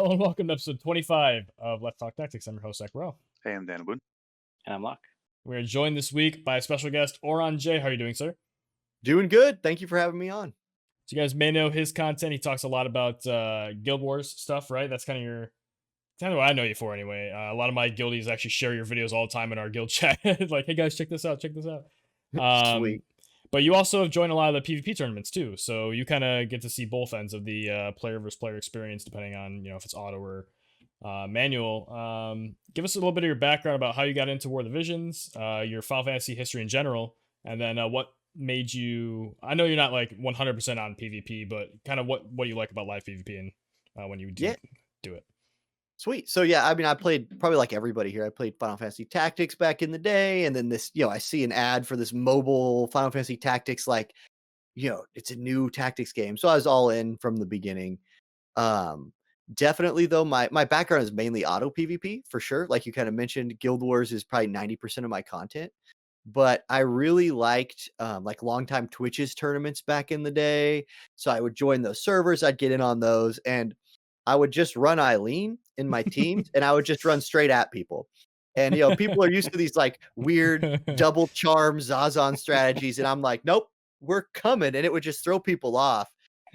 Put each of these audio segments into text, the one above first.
Hello and welcome to episode 25 of Let's Talk Tactics. I'm your host, Zach Rowe. Hey, I'm Dan Boone. And I'm Locke. We're joined this week by a special guest, Auronnj Jayy. How are you doing, sir? Doing good. Thank you for having me on. So you guys may know his content. He talks a lot about Guild Wars stuff, right? That's kind of what I know you for anyway. A lot of my guildies actually share your videos all the time in our guild chat. Like, hey guys, check this out, check this out. Sweet. But you also have joined a lot of the PvP tournaments too, so you kind of get to see both ends of the player versus player experience, depending on if it's auto or manual. Give us a little bit of your background about how you got into War of the Visions, your Final Fantasy history in general, and then what made you. I know you're not like 100% on PvP, but kind of what you like about live PvP and when you do it. Sweet. So yeah, I mean, I played probably like everybody here. I played Final Fantasy Tactics back in the day, and then this, I see an ad for this mobile Final Fantasy Tactics, like, it's a new tactics game. So I was all in from the beginning. Definitely though, my background is mainly auto PvP for sure. Like you kind of mentioned, Guild Wars is probably 90% of my content. But I really liked like longtime Twitch's tournaments back in the day. So I would join those servers, I'd get in on those, and I would just run Eileen in my teams, and I would just run straight at people. And people are used to these like weird double charm Zazan strategies, and I'm like, nope, we're coming, and it would just throw people off.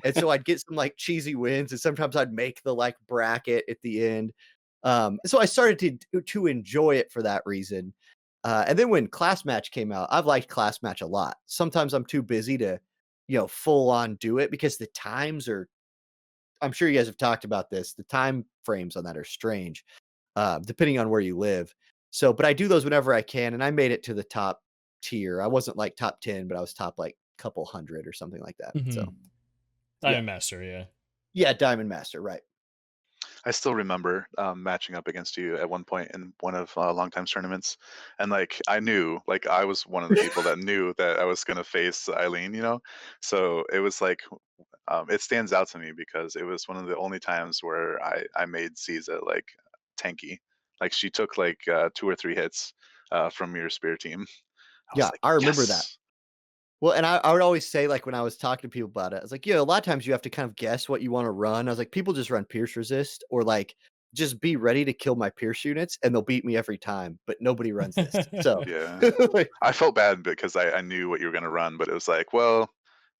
And so I'd get some like cheesy wins, and sometimes I'd make the like bracket at the end. So I started to enjoy it for that reason. And then when Class Match came out, I've liked Class Match a lot. Sometimes I'm too busy to, full on do it because the times are, I'm sure you guys have talked about this. The time frames on that are strange, depending on where you live. So, but I do those whenever I can. And I made it to the top tier. I wasn't like top 10, but I was top like couple hundred or something like that. Mm-hmm. So Diamond Master, yeah. Yeah, Diamond Master, right. I still remember matching up against you at one point in one of Longtime's tournaments, and like I knew, like I was one of the people that knew that I was gonna face Eileen, So it was like it stands out to me because it was one of the only times where I made Caesar like tanky, like she took like 2 or 3 hits from your spear team. Yeah, Like, I remember that. yes. Well, and I would always say, like, when I was talking to people about it, I was like, a lot of times you have to kind of guess what you want to run. I was like, people just run Pierce Resist or like just be ready to kill my Pierce units and they'll beat me every time, but nobody runs this. So Yeah, I felt bad because I knew what you were gonna run, but it was like, well,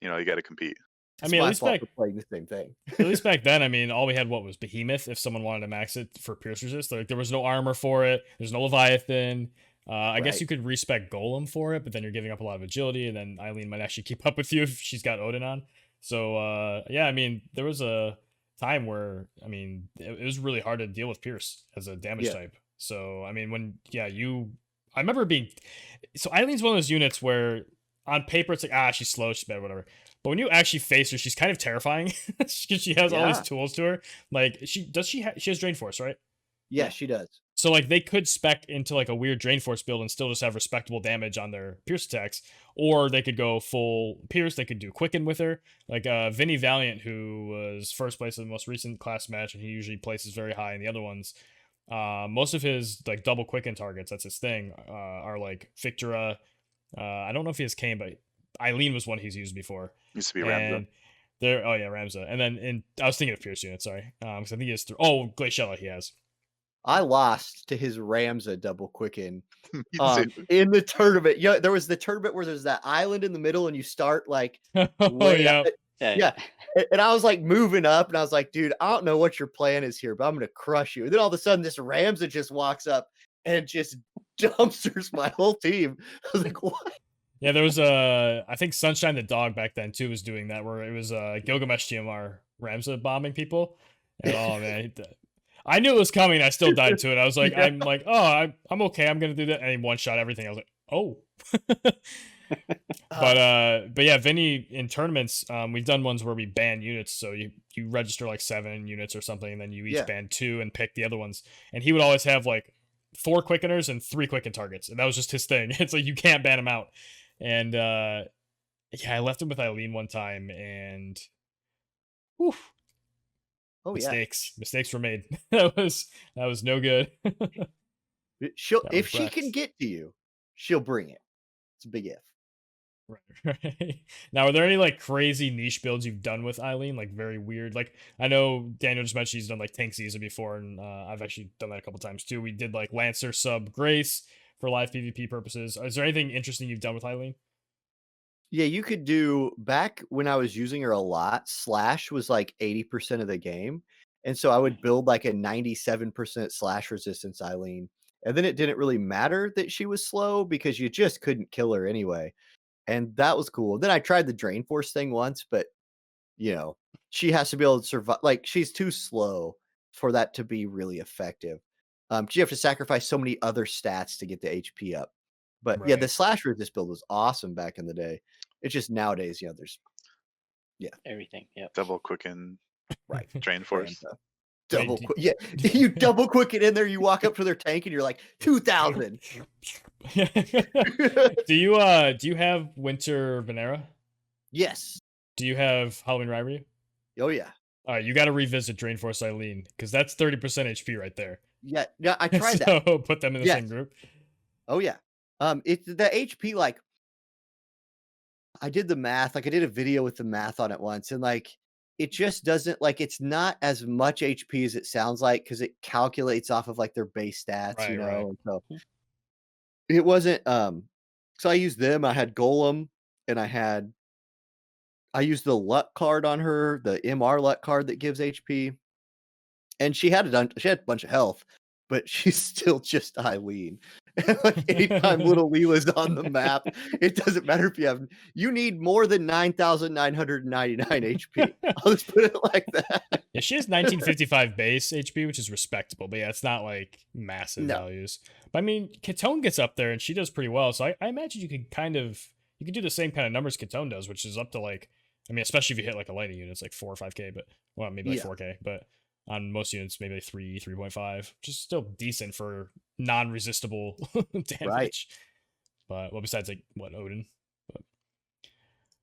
you got to compete. I mean, at least back playing the same thing. At least back then, I mean, all we had was Behemoth. If someone wanted to max it for Pierce Resist, like there was no armor for it. There's no Leviathan. I guess you could respec Golem for it, but then you're giving up a lot of agility, and then Eileen might actually keep up with you if she's got Odin on. So yeah, I mean, there was a time where it was really hard to deal with Pierce as a damage type. So I mean, I remember being, so Eileen's one of those units where on paper it's like she's slow, she's bad, whatever. But when you actually face her, she's kind of terrifying because she has all these tools to her. Like she has Drain Force, right? Yeah, she does. So like they could spec into like a weird Drain Force build and still just have respectable damage on their Pierce attacks, or they could go full Pierce. They could do Quicken with her, like Vinny Valiant, who was first place in the most recent class match, and he usually places very high in the other ones. Most of his like double Quicken targets, that's his thing, are like Victora. I don't know if he has Kane, but Eileen was one he's used before. Used to be Ramza. Ramza. And then I was thinking of Pierce unit, sorry. Because I think he has Glaciella he has. I lost to his Ramza double Quicken in the tournament. Yeah, there was the tournament where there's that island in the middle and you start like yeah. And I was like moving up and I was like, dude, I don't know what your plan is here, but I'm gonna crush you. And then all of a sudden this Ramza just walks up and just dumpsters my whole team. I was like, what? Yeah, there was I think Sunshine the dog back then too was doing that, where it was Gilgamesh TMR Ramza bombing people. And oh man, I knew it was coming. I still died to it. I was like, I'm like, oh, I'm okay. I'm gonna do that. And he one shot everything. I was like, oh. But yeah, Vinny in tournaments, we've done ones where we ban units. So you register like 7 units or something, and then you each ban 2 and pick the other ones. And he would always have like 4 Quickeners and 3 Quicken targets, and that was just his thing. It's like you can't ban him out. And I left him with Eileen one time, and whew, mistakes were made. that was no good. If she can get to you, she'll bring it. It's a big if. Right. Now, are there any like crazy niche builds you've done with Eileen? Like very weird. Like I know Daniel just mentioned he's done like Tank Caesar before, and I've actually done that a couple times too. We did like Lancer sub Grace for live PvP purposes. Is there anything interesting you've done with Eileen? Yeah, you could do back when I was using her a lot, slash was like 80% of the game. And so I would build like a 97% slash resistance Eileen. And then it didn't really matter that she was slow because you just couldn't kill her anyway. And that was cool. Then I tried the Drain Force thing once, but you know, she has to be able to survive. Like she's too slow for that to be really effective. You have to sacrifice so many other stats to get the HP up. But yeah, the Right. slash resist build was awesome back in the day. It's just nowadays, there's Everything. Yep. Double quicken right drain force. and, Wait, double quick. Yeah, you double quick it in there. You walk up to their tank and you're like 2,000. Do you have Winter Venera? Yes. Do you have Halloween Ryryu? Oh yeah. All right, you got to revisit Drain Force Eileen because that's 30% HP right there. Yeah. Yeah. I tried that. So put them in the Yes. same group. Oh yeah. It's the HP. Like I did the math. Like I did a video with the math on it once, and like it just doesn't like it's not as much HP as it sounds like because it calculates off of like their base stats, Right, right. And so it wasn't. So I used them. I had Golem, and I used the luck card on her, the MR luck card that gives HP, and she had a bunch of health, but she's still just Eileen. Like anytime little Leela's on the map, it doesn't matter if you need more than 9,999 HP. I'll just put it like that. Yeah, she has 1955 base HP, which is respectable, but yeah, it's not like massive No. values. But I mean, Katone gets up there and she does pretty well. So I imagine you could do the same kind of numbers Katone does, which is up to like, I mean, especially if you hit like a lightning unit, it's like 4 or 5k, but well, maybe like Yeah. 4k, but on most units, maybe like 3.5, which is still decent for non-resistible damage. Right. But well, besides like what Odin.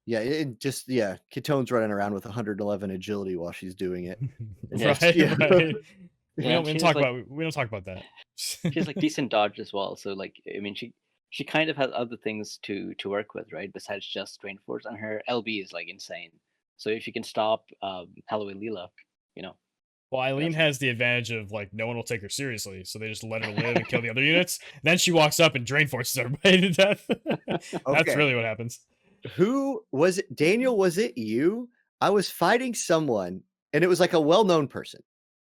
Yeah, Katone's running around with 111 agility while she's doing it. Right, Yeah. right. We Yeah, don't she's talk like- about we don't talk about that. She has like decent dodge as well. So like, I mean, she kind of has other things to work with, right? Besides just Drain Force, and her LB is like insane. So if you can stop Halloween Leela, Well, Eileen has the advantage of like no one will take her seriously, so they just let her live and kill the other units. Then she walks up and drain forces everybody to death. That's Okay. really what happens. Who was it? Daniel, was it you? I was fighting someone, and it was like a well-known person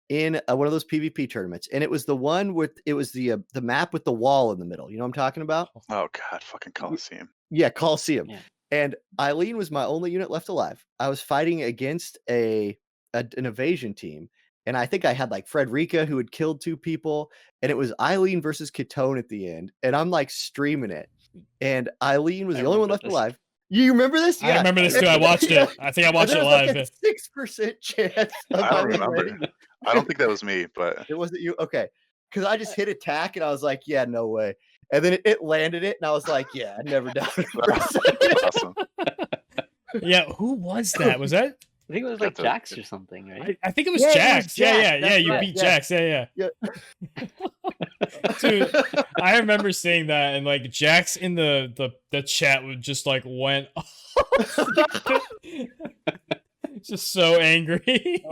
in one of those PvP tournaments, and it was the one with the map with the wall in the middle. You know what I'm talking about? Oh god, fucking Coliseum. Yeah, Coliseum. Yeah. And Eileen was my only unit left alive. I was fighting against an evasion team, and I think I had like Frederica who had killed 2 people, and it was Eileen versus Katone at the end, and I'm like streaming it, and Eileen was I the only one remember left this. alive. You remember this? I remember this too. I watched it. I think I And watched there it was live. like a 6% chance. Of I don't Eileen remember. winning. I don't think that was me, but It wasn't you? Okay. Because I just hit attack and I was like, yeah, no way. And then it landed it, and I was like, yeah, I never doubted it for a second. awesome. Yeah, who was that? Was that? I think it was like That's a- Jax or something, right? I think it was Yeah, it was Jax. Yeah, Jax. yeah, That's yeah. You right. beat Yeah. Jax. Yeah, yeah. Dude, I remember seeing that, and like Jax in the chat would just like went just so angry.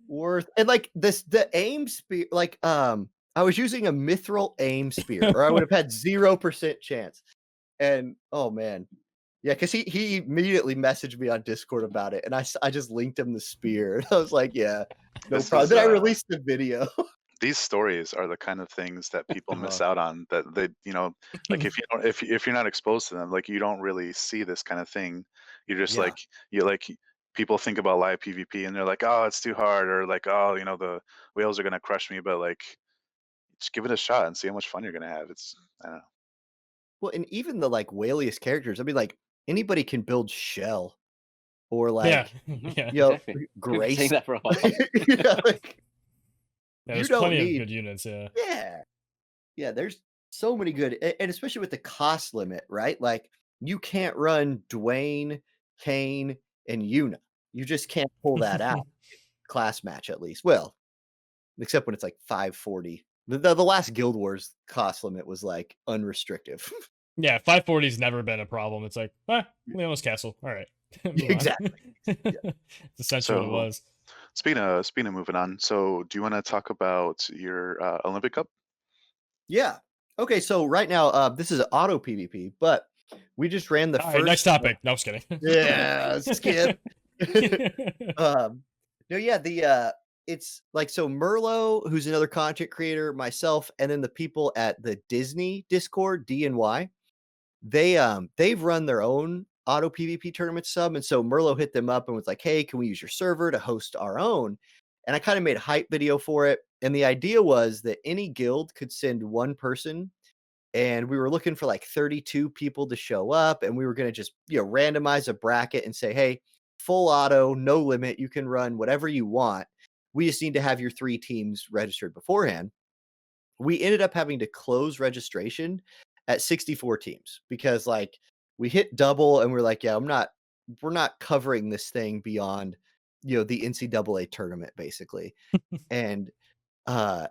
Worth and like the aim spear, like I was using a mithril aim spear, or I would have had 0% chance. And oh man, yeah, because he immediately messaged me on Discord about it, and I just linked him the spear, and I was like, yeah, no This problem. is, Then I released the video. These stories are the kind of things that people miss Uh-huh. out on, that they, like if you don't, if you're not exposed to them, like you don't really see this kind of thing. You're just Yeah. people think about live PvP and they're like, oh, it's too hard, or like, oh, the whales are gonna crush me, but like just give it a shot and see how much fun you're gonna have. It's, I don't know. Well, and even the like whaliest characters, I mean, like anybody can build Shell or Yeah, Mhm. yeah. Exactly. We've been Grace. saying that for a while. Yeah, like, Yeah, You there's don't plenty need- of good units. Yeah. yeah, there's so many good, and especially with the cost limit, right? Like you can't run Dwayne, Kane, and Yuna. You just can't pull that out. Class match, at least. Well, except when it's like 540. The last Guild Wars cost limit was like unrestrictive. Yeah, 540's never been a problem. It's like, Leona's castle. All right. Move on. Exactly. It's essentially what it So was. speaking of moving on, so do you want to talk about your Olympic Cup? Yeah. Okay, so right now, this is auto PvP, but we just ran the All right, next first. topic. No, I'm just kidding. Yeah, skip. No, yeah, it's like, so Merlo, who's another content creator, myself, and then the people at the Disney Discord, DNY, they've run their own auto PvP tournament sub, and so Merlo hit them up and was like, "Hey, can we use your server to host our own?" And I kind of made a hype video for it, and the idea was that any guild could send one person, and we were looking for like 32 people to show up, and we were going to just, randomize a bracket and say, "Hey, full auto, no limit, you can run whatever you want. We just need to have your 3 teams registered beforehand." We ended up having to close registration at 64 teams because, like, we hit double and we're like, "Yeah, we're not covering this thing beyond, the NCAA tournament basically." And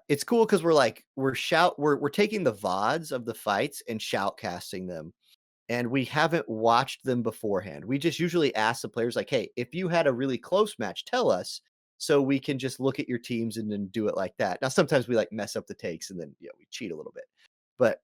it's cool because we're taking the VODs of the fights and shoutcasting them, and we haven't watched them beforehand. We just usually ask the players, like, "Hey, if you had a really close match, tell us so we can just look at your teams and then do it like that." Now, sometimes we like mess up the takes and then, we cheat a little bit, but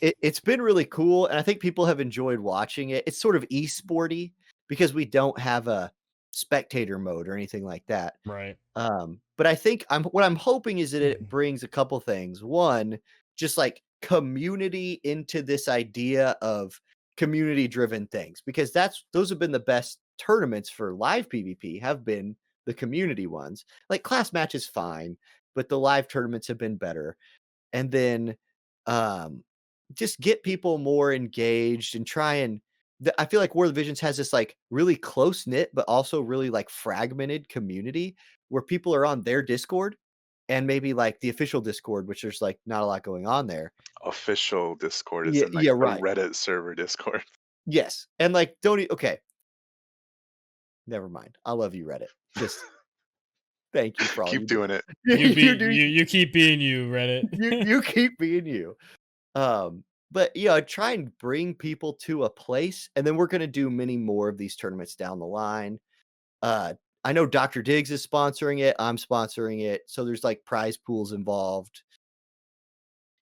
it's been really cool, and I think people have enjoyed watching it. It's sort of esporty because we don't have a spectator mode or anything like that. Right. But I think what I'm hoping is that it brings a couple things. One, just like community into this idea of community driven things, because those have been the best tournaments for live PvP, have been the community ones. Like class matches fine, but the live tournaments have been better. And then um just get people more engaged and try and I feel like War of the Visions has this like really close knit, but also really like fragmented community where people are on their Discord and maybe like the official Discord, which there's like not a lot going on there. Official Discord is Yeah, in like yeah, the right. Reddit server Discord. Yes. And like, okay. Never mind. I love you, Reddit. Just thank you for all you Keep do. doing it. You keep being you, Reddit. You keep being you. But try and bring people to a place, and then we're gonna do many more of these tournaments down the line. I know Dr. Diggs is sponsoring it. I'm sponsoring it, so there's like prize pools involved.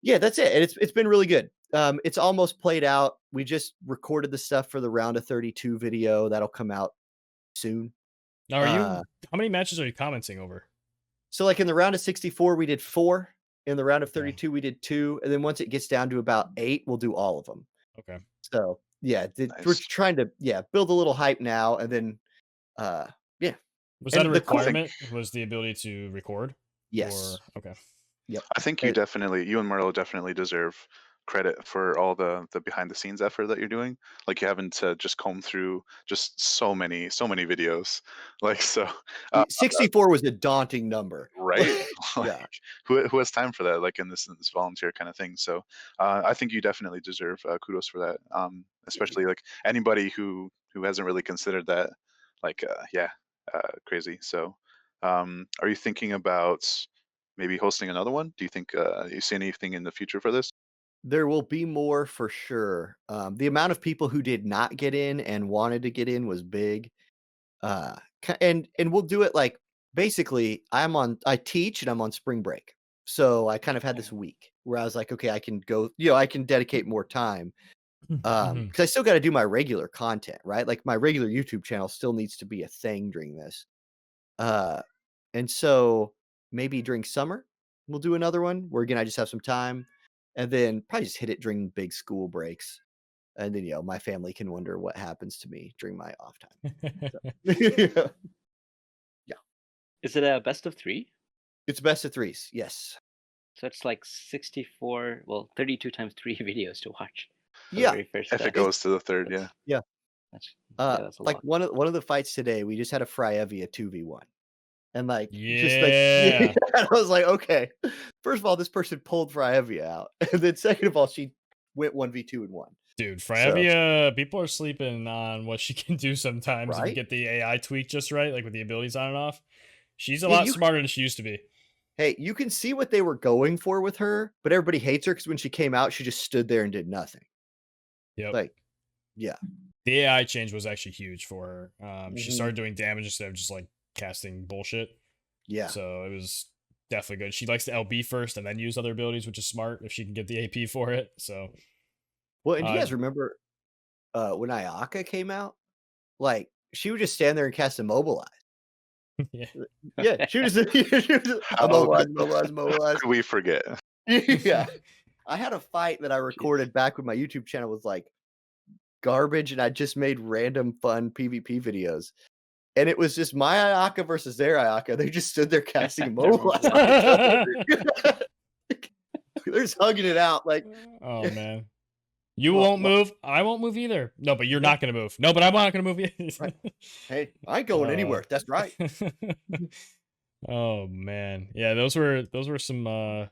Yeah, that's it. And it's been really good. It's almost played out. We just recorded the stuff for the round of 32 video that'll come out soon. Now, how many matches are you commenting over? So like in the round of 64, we did 4. In the round of Okay. 32, we did 2. And then once it gets down to about 8, we'll do all of them. Okay. So yeah, we're Nice. trying to build a little hype now, and then yeah. Was And that a the cool thing- requirement? Was the ability to record? Yes. Or, okay. Yep. I think you and Merlo definitely deserve credit for all the behind the scenes effort that you're doing. Like you having to just comb through just so many videos. Like so 64 was a daunting number. right? Like, Yeah. who has time for that? Like in this volunteer kind of thing. So I think you definitely deserve kudos for that. Especially like anybody who hasn't really considered that. Like crazy. So are you thinking about maybe hosting another one? Do you think you see anything in the future for this? There will be more for sure. The amount of people who did not get in and wanted to get in was big. And we'll do it like basically I teach and I'm on spring break. So I kind of had this week where I was like, okay, I can go, I can dedicate more time. Because I still got to do my regular content, right? Like my regular YouTube channel still needs to be a thing during this. And so maybe during summer we'll do another one where again I just have some time, and then probably just hit it during big school breaks, and then my family can wonder what happens to me during my off time. So, yeah, Is it a best of 3? it's best of 3s. Yes. So it's like 64, 32 times 3 videos to watch. Yeah. Very first, If it goes to the third, yeah. Yeah. That's a like lot. one of the fights today, we just had a Fryevia 2v1. And like, just Yeah. like, I was like, okay, first of all, this person pulled Fryevia out. And then second of all, she went 1v2 and won. Dude, Fryevia, people are sleeping on what she can do sometimes if you Right? get the AI tweak just right, like with the abilities on and off. She's a Yeah, lot smarter than she used to be. Hey, you can see what they were going for with her, but everybody hates her because when she came out, she just stood there and did nothing. Yep. Like, yeah. The AI change was actually huge for her. She Mhm. started doing damage instead of just like casting bullshit. Yeah. So it was definitely good. She likes to LB first and then use other abilities, which is smart if she can get the AP for it. So Well, and do you uh, guys remember when Ayaka came out? Like, she would just stand there and cast Immobilize. yeah. Yeah, she was, How immobilize. could we forget? Yeah. I had a fight that I recorded back when my YouTube channel was like garbage, and I just made random fun PvP videos. And it was just my Ayaka versus their Ayaka. They just stood there casting Immobilize. They're just hugging it out like, Oh man. You Well, won't move. I won't move either. No, but you're No. not gonna move. No, but I'm not gonna move either. Right. hey, I ain't going anywhere. That's right. Oh man. Yeah, those were some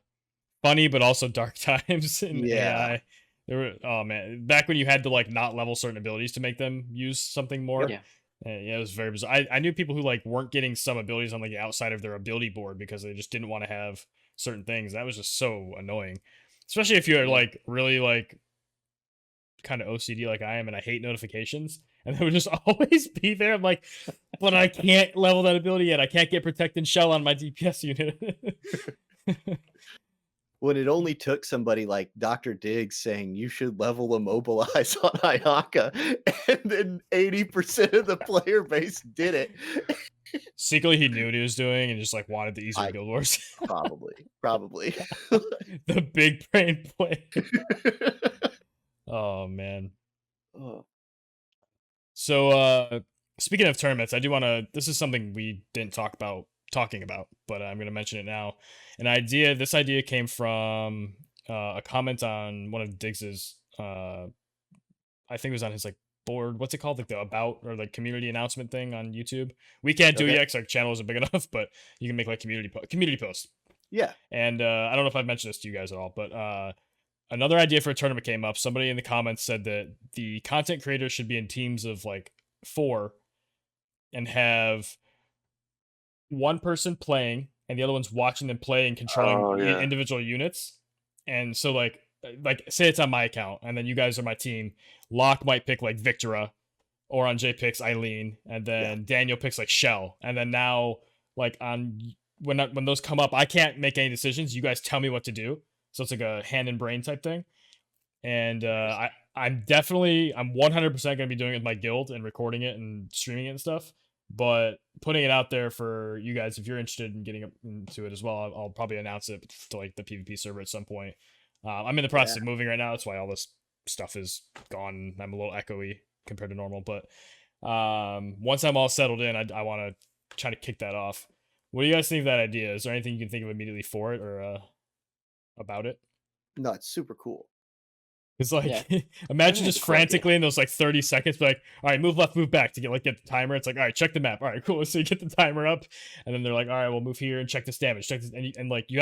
funny but also dark times in Yeah. AI. There were oh man, back when you had to like not level certain abilities to make them use something more. Yeah. Yeah, it was very bizarre. I knew people who like weren't getting some abilities on like the outside of their ability board because they just didn't want to have certain things. That was just so annoying. Especially if you're like really like kind of OCD like I am and I hate notifications. And they would just always be there. I'm like, but I can't level that ability yet. I can't get Protect and Shell on my DPS unit. When it only took somebody like Dr. Diggs saying you should level Immobilize on Ayaka, and then 80% of the player base did it. Secretly, he knew what he was doing and just like wanted the easier Guild Wars. Probably. The big brain play. Oh man. Oh. So speaking of tournaments, I do want to this is something we didn't talking about, but I'm going to mention it now. This idea came from a comment on one of Diggs's I think it was on his like board. What's it called? Like the about or like community announcement thing on YouTube. We can't do it yet because our channel isn't big enough, but you can make like community posts. Yeah. And I don't know if I've mentioned this to you guys at all, but another idea for a tournament came up. Somebody in the comments said that the content creators should be in teams of like 4 and have one person playing and the other one's watching them play and controlling individual units. And so like say it's on my account and then you guys are my team. Locke might pick like Victora, Auronnj Jayy picks Eileen, and then Daniel picks like Shell. And then now like when those come up, I can't make any decisions. You guys tell me what to do. So it's like a hand and brain type thing. And I'm 100% going to be doing it with my guild and recording it and streaming it and stuff. But putting it out there for you guys, if you're interested in getting into it as well, I'll probably announce it to like the PvP server at some point. I'm in the process of moving right now. That's why all this stuff is gone. I'm a little echoey compared to normal. But once I'm all settled in, I want to try to kick that off. What do you guys think of that idea? Is there anything you can think of immediately for it or about it? No, it's super cool. It's like imagine just frantically in those like 30 seconds, be like, all right, move left, move back to get the timer. It's like, all right, check the map. All right, cool. So you get the timer up, and then they're like, all right, we'll move here and check this damage, check this, and like you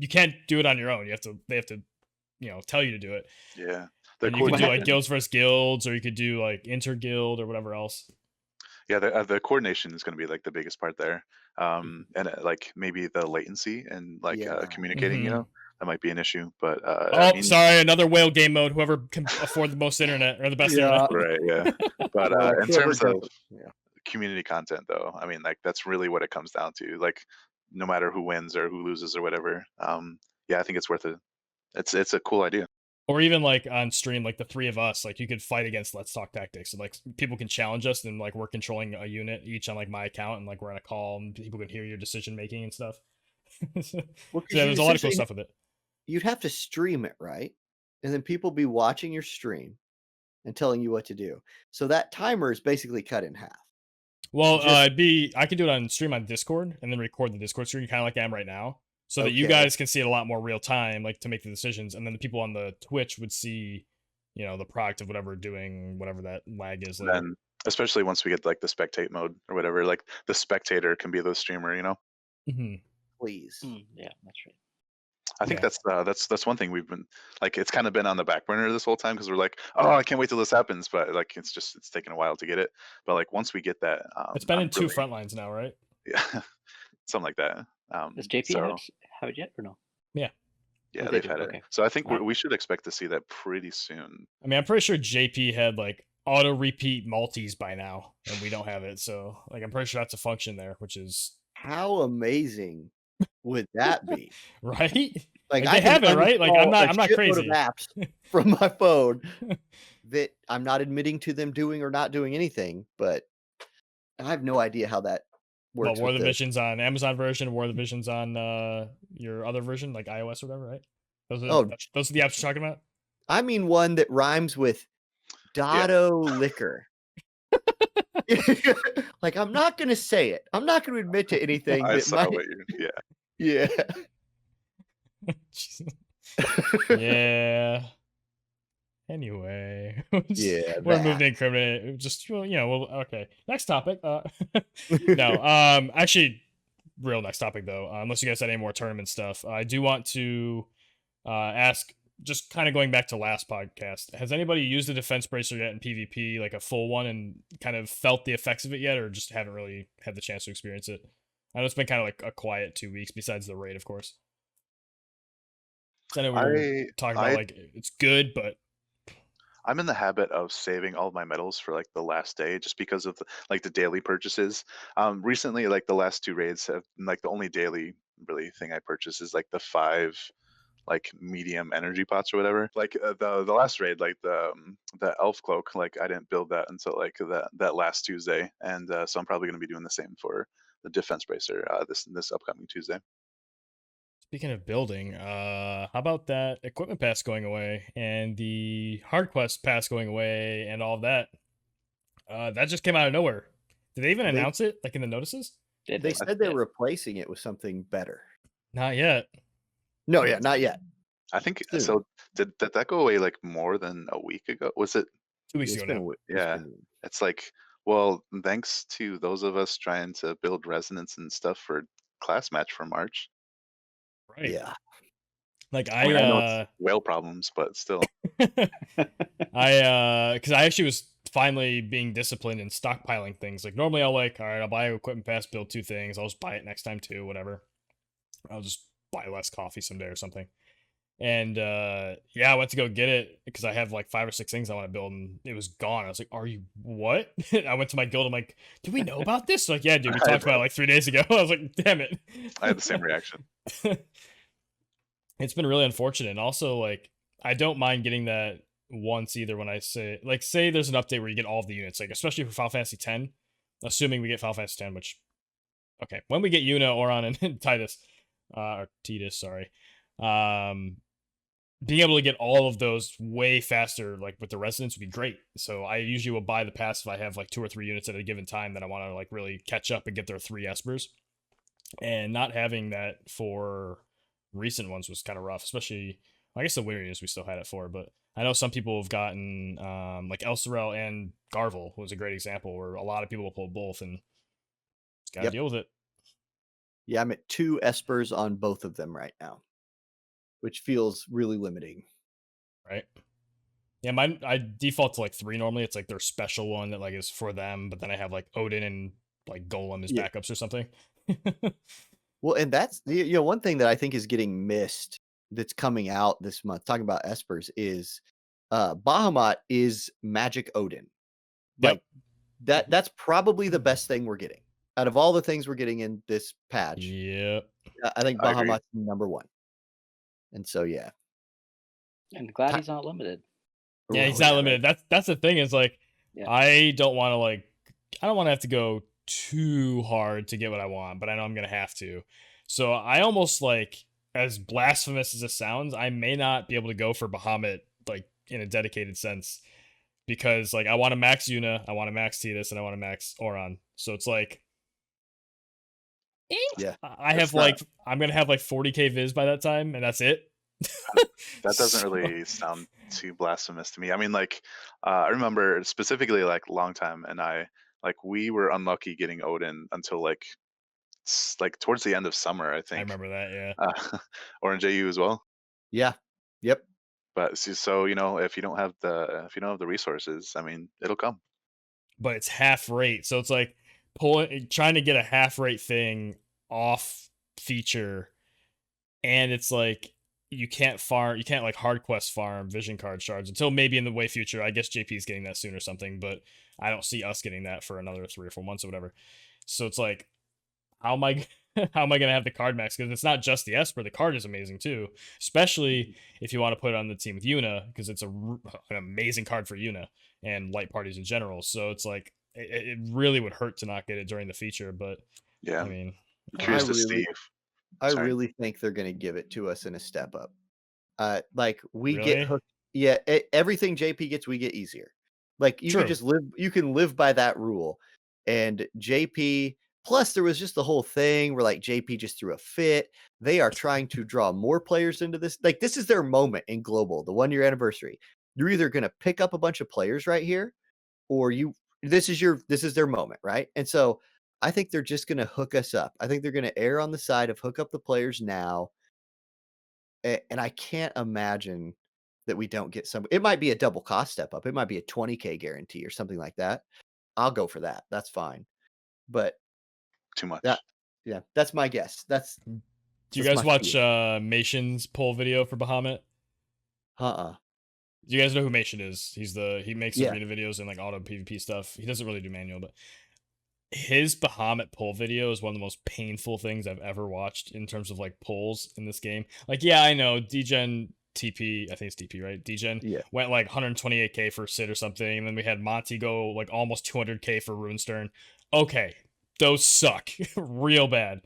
can't do it on your own. They have to, tell you to do it. Yeah, and you could do like guilds versus guilds, or you could do like inter guild or whatever else. Yeah, the coordination is going to be like the biggest part there, and like maybe the latency and like communicating. That might be an issue, but sorry, another whale game mode. Whoever can afford the most internet or the best internet, right? Yeah, but in terms of community content, though, I mean, like that's really what it comes down to. Like, no matter who wins or who loses or whatever, I think it's worth it. It's a cool idea. Or even like on stream, like the 3 of us, like you could fight against Let's Talk Tactics, and like people can challenge us, and like we're controlling a unit each on like my account, and like we're on a call, and people can hear your decision making and stuff. So there's a lot of cool stuff with it. You'd have to stream it, right? And then people be watching your stream and telling you what to do. So that timer is basically cut in half. Well, I can do it on stream on Discord and then record the Discord stream, kind of like I am right now, so that you guys can see it a lot more real time, like to make the decisions, and then the people on the Twitch would see, the product of whatever doing, whatever that lag is. And then, especially once we get like the spectate mode or whatever, like the spectator can be the streamer, Mm-hmm. Please. Yeah, that's right. I think that's one thing we've been like, it's kind of been on the back burner this whole time because we're like, oh, I can't wait till this happens, but like it's taken a while to get it. But like once we get that, it's been in 2 front lines now, right? Yeah, something like that. Does JP have it yet or no? Yeah. Yeah, They they've do. had it. Okay. So I think Wow. we should expect to see that pretty soon. I mean, I'm pretty sure JP had like auto repeat multis by now, and we don't have it. So like, I'm pretty sure that's a function there, which is How amazing would that be? right. Like, Like I they can have it, right? Like uninstall a I'm not shitload of crazy. apps from my phone that I'm not admitting to them doing or not doing anything, but I have no idea how that But works War with of the the Visions on Amazon version, War of the Visions on your other version, like iOS or whatever, right? Oh, Those are the apps you're talking about. I mean one that rhymes with Yeah. Dotto Liquor. Like, I'm not gonna say it. I'm not gonna admit to anything I that saw might what you. Yeah. Yeah. Yeah. Anyway, Yeah, we're moving that. to incriminate. Just well, okay. Next topic. No, actually, real next topic though. Unless you guys had any more tournament stuff, I do want to ask. Just kind of going back to last podcast, has anybody used the defense bracer yet in PvP, like a full one, and kind of felt the effects of it yet, or just haven't really had the chance to experience it? I know it's been kind of like a quiet 2 weeks, besides the raid, of course. So I know we were talking about like it's good, but I'm in the habit of saving all of my medals for like the last day, just because of the daily purchases. Recently, like the last 2 raids have like the only daily really thing I purchase is like the 5 like medium energy pots or whatever. Like the last raid, like the elf cloak, like I didn't build that until like that last Tuesday, and so I'm probably going to be doing the same for the defense bracer this upcoming Tuesday. speaking of building, how about that equipment pass going away and the hard quest pass going away and all of that? That just came out of nowhere. Did they even announce it like in the notices? They said they were replacing it with something better. Not yet. No, yeah, not yet. I think Soon. so. Did that go away like more than a week ago? Was it? 2 weeks It's ago been now. Yeah. It's like, well, thanks to those of us trying to build resonance and stuff for class match for March. Right. Yeah. Like I mean, I know it's whale problems, but still. because I actually was finally being disciplined in stockpiling things. Like normally I'll like, all right, I'll buy an equipment pass, build 2 things. I'll just buy it next time too, whatever. I'll just buy less coffee someday or something. And yeah, I went to go get it because I have like 5 or 6 things I want to build, and it was gone. I was like, "Are you what?" I went to my guild. I'm like, "Do we know about this?" Like, yeah, dude, we talked about it like 3 days ago. I was like, "Damn it!" I had the same reaction. It's been really unfortunate. And also, like, I don't mind getting that once either. When I say, like, say there's an update where you get all of the units, like especially for Final Fantasy X, assuming we get Final Fantasy X, which okay, when we get Yuna, Auron, and Titus, or Titus, sorry. Being able to get all of those way faster, like with the residents, would be great. So I usually will buy the pass if I have like 2 or 3 units at a given time that I want to like really catch up and get their 3 espers. And not having that for recent ones was kind of rough, especially I guess the winter units we still had it for, but I know some people have gotten like Elsorel and Garvel was a great example where a lot of people will pull both and just gotta deal with it. Yeah, I'm at 2 espers on both of them right now, which feels really limiting. Right. Yeah, mine I default to like 3 normally. It's like their special one that like is for them, but then I have like Odin and like Golem as backups or something. Well, and that's one thing that I think is getting missed that's coming out this month, talking about espers, is Bahamut is Magic Odin. Like that's probably the best thing we're getting. Out of all the things we're getting in this patch, Yeah. I think I agree. Bahamut's number 1. And so yeah. And glad he's not limited. Yeah, he's not limited. Right? That's the thing is like Yeah. I don't want to have to go too hard to get what I want, but I know I'm gonna have to. So I almost like, as blasphemous as it sounds, I may not be able to go for Bahamut like in a dedicated sense because like I want to max Yuna, I want to max Titus, and I want to max Auron. So it's like, Yeah, I have like I'm gonna have like 40k viz by that time, and that's it. That doesn't really sound too blasphemous to me. I mean, like, I remember specifically like long time, and we were unlucky getting Odin until like towards the end of summer, I think. I remember that, yeah. Auronnj Jayy as well. Yeah. Yep. But so if you don't have the resources, I mean, it'll come. But it's half rate, so it's like trying to get a half rate thing off feature, and it's like you can't like hard quest farm vision card shards until maybe in the way future. I guess JP is getting that soon or something, but I don't see us getting that for another 3 or 4 months or whatever. So it's like, how am I how am I gonna have the card max? Because it's not just the Esper, the card is amazing too, especially if you want to put it on the team with Yuna, because it's an amazing card for Yuna and light parties in general. So it's like it really would hurt to not get it during the feature, but Yeah, I mean, curious to see. I Sorry. really think they're going to give it to us in a step up. Like we get Really? hooked. Yeah, everything JP gets, we get easier. Like you True. can just live. You can live by that rule. And JP. Plus, there was just the whole thing where like JP just threw a fit. They are trying to draw more players into this. Like this is their moment in global, the 1 year anniversary. You're either going to pick up a bunch of players right here, or this is their moment, right? And so I think they're just going to hook us up. I think they're going to err on the side of hook up the players now. And I can't imagine that we don't get some. It might be a double cost step up. It might be a 20K guarantee or something like that. I'll go for that. That's fine. But Too much. yeah, that's my guess. Do you guys watch Mation's poll video for Bahamut? Do you guys know who Mation is? He makes arena videos and like auto PvP stuff. He doesn't really do manual, but his Bahamut pull video is one of the most painful things I've ever watched in terms of like pulls in this game. Like, yeah, I know Degen TP, I think it's TP, right? Degen went like 128k for Sid or something, and then we had Monty go like almost 200k for Runestern. Okay, those suck real bad.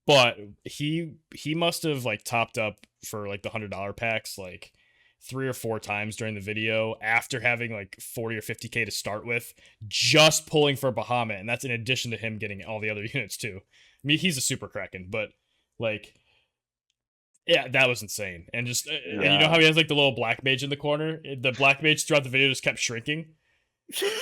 But he must have like topped up for like the $100 packs like 3 or 4 times during the video after having like 40 or 50k to start with, just pulling for Bahamut, and that's in addition to him getting all the other units too. I mean, he's a super Kraken, but like, yeah, that was insane. And just and you know how he has like the little black mage in the corner? The black mage throughout the video just kept shrinking.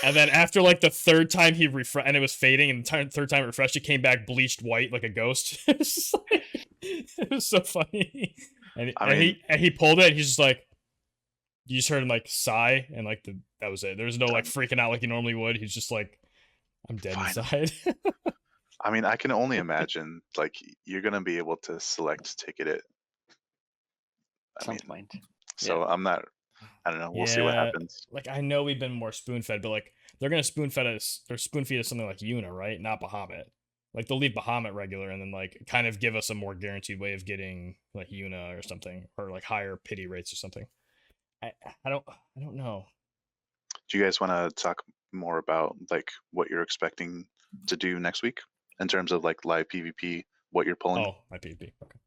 And then after like the 3rd time he refreshed, and it was fading, and the 3rd time it refreshed, it came back bleached white like a ghost. It was so funny. And he pulled it, and he's just like, you just heard him like sigh, and like that was it. There was no like freaking out like he normally would. He's just like, I'm dead inside. I mean, I can only imagine like you're gonna be able to select ticket it. Some point. So I'm not. I don't know. We'll see what happens. Like, I know we've been more spoon fed, but like they're gonna spoon feed us something like Yuna, right? Not Bahamut. Like they'll leave Bahamut regular and then like kind of give us a more guaranteed way of getting like Yuna or something, or like higher pity rates or something. I don't know. Do you guys want to talk more about like what you're expecting to do next week in terms of like live PvP, what you're pulling? Oh, my PvP. Okay.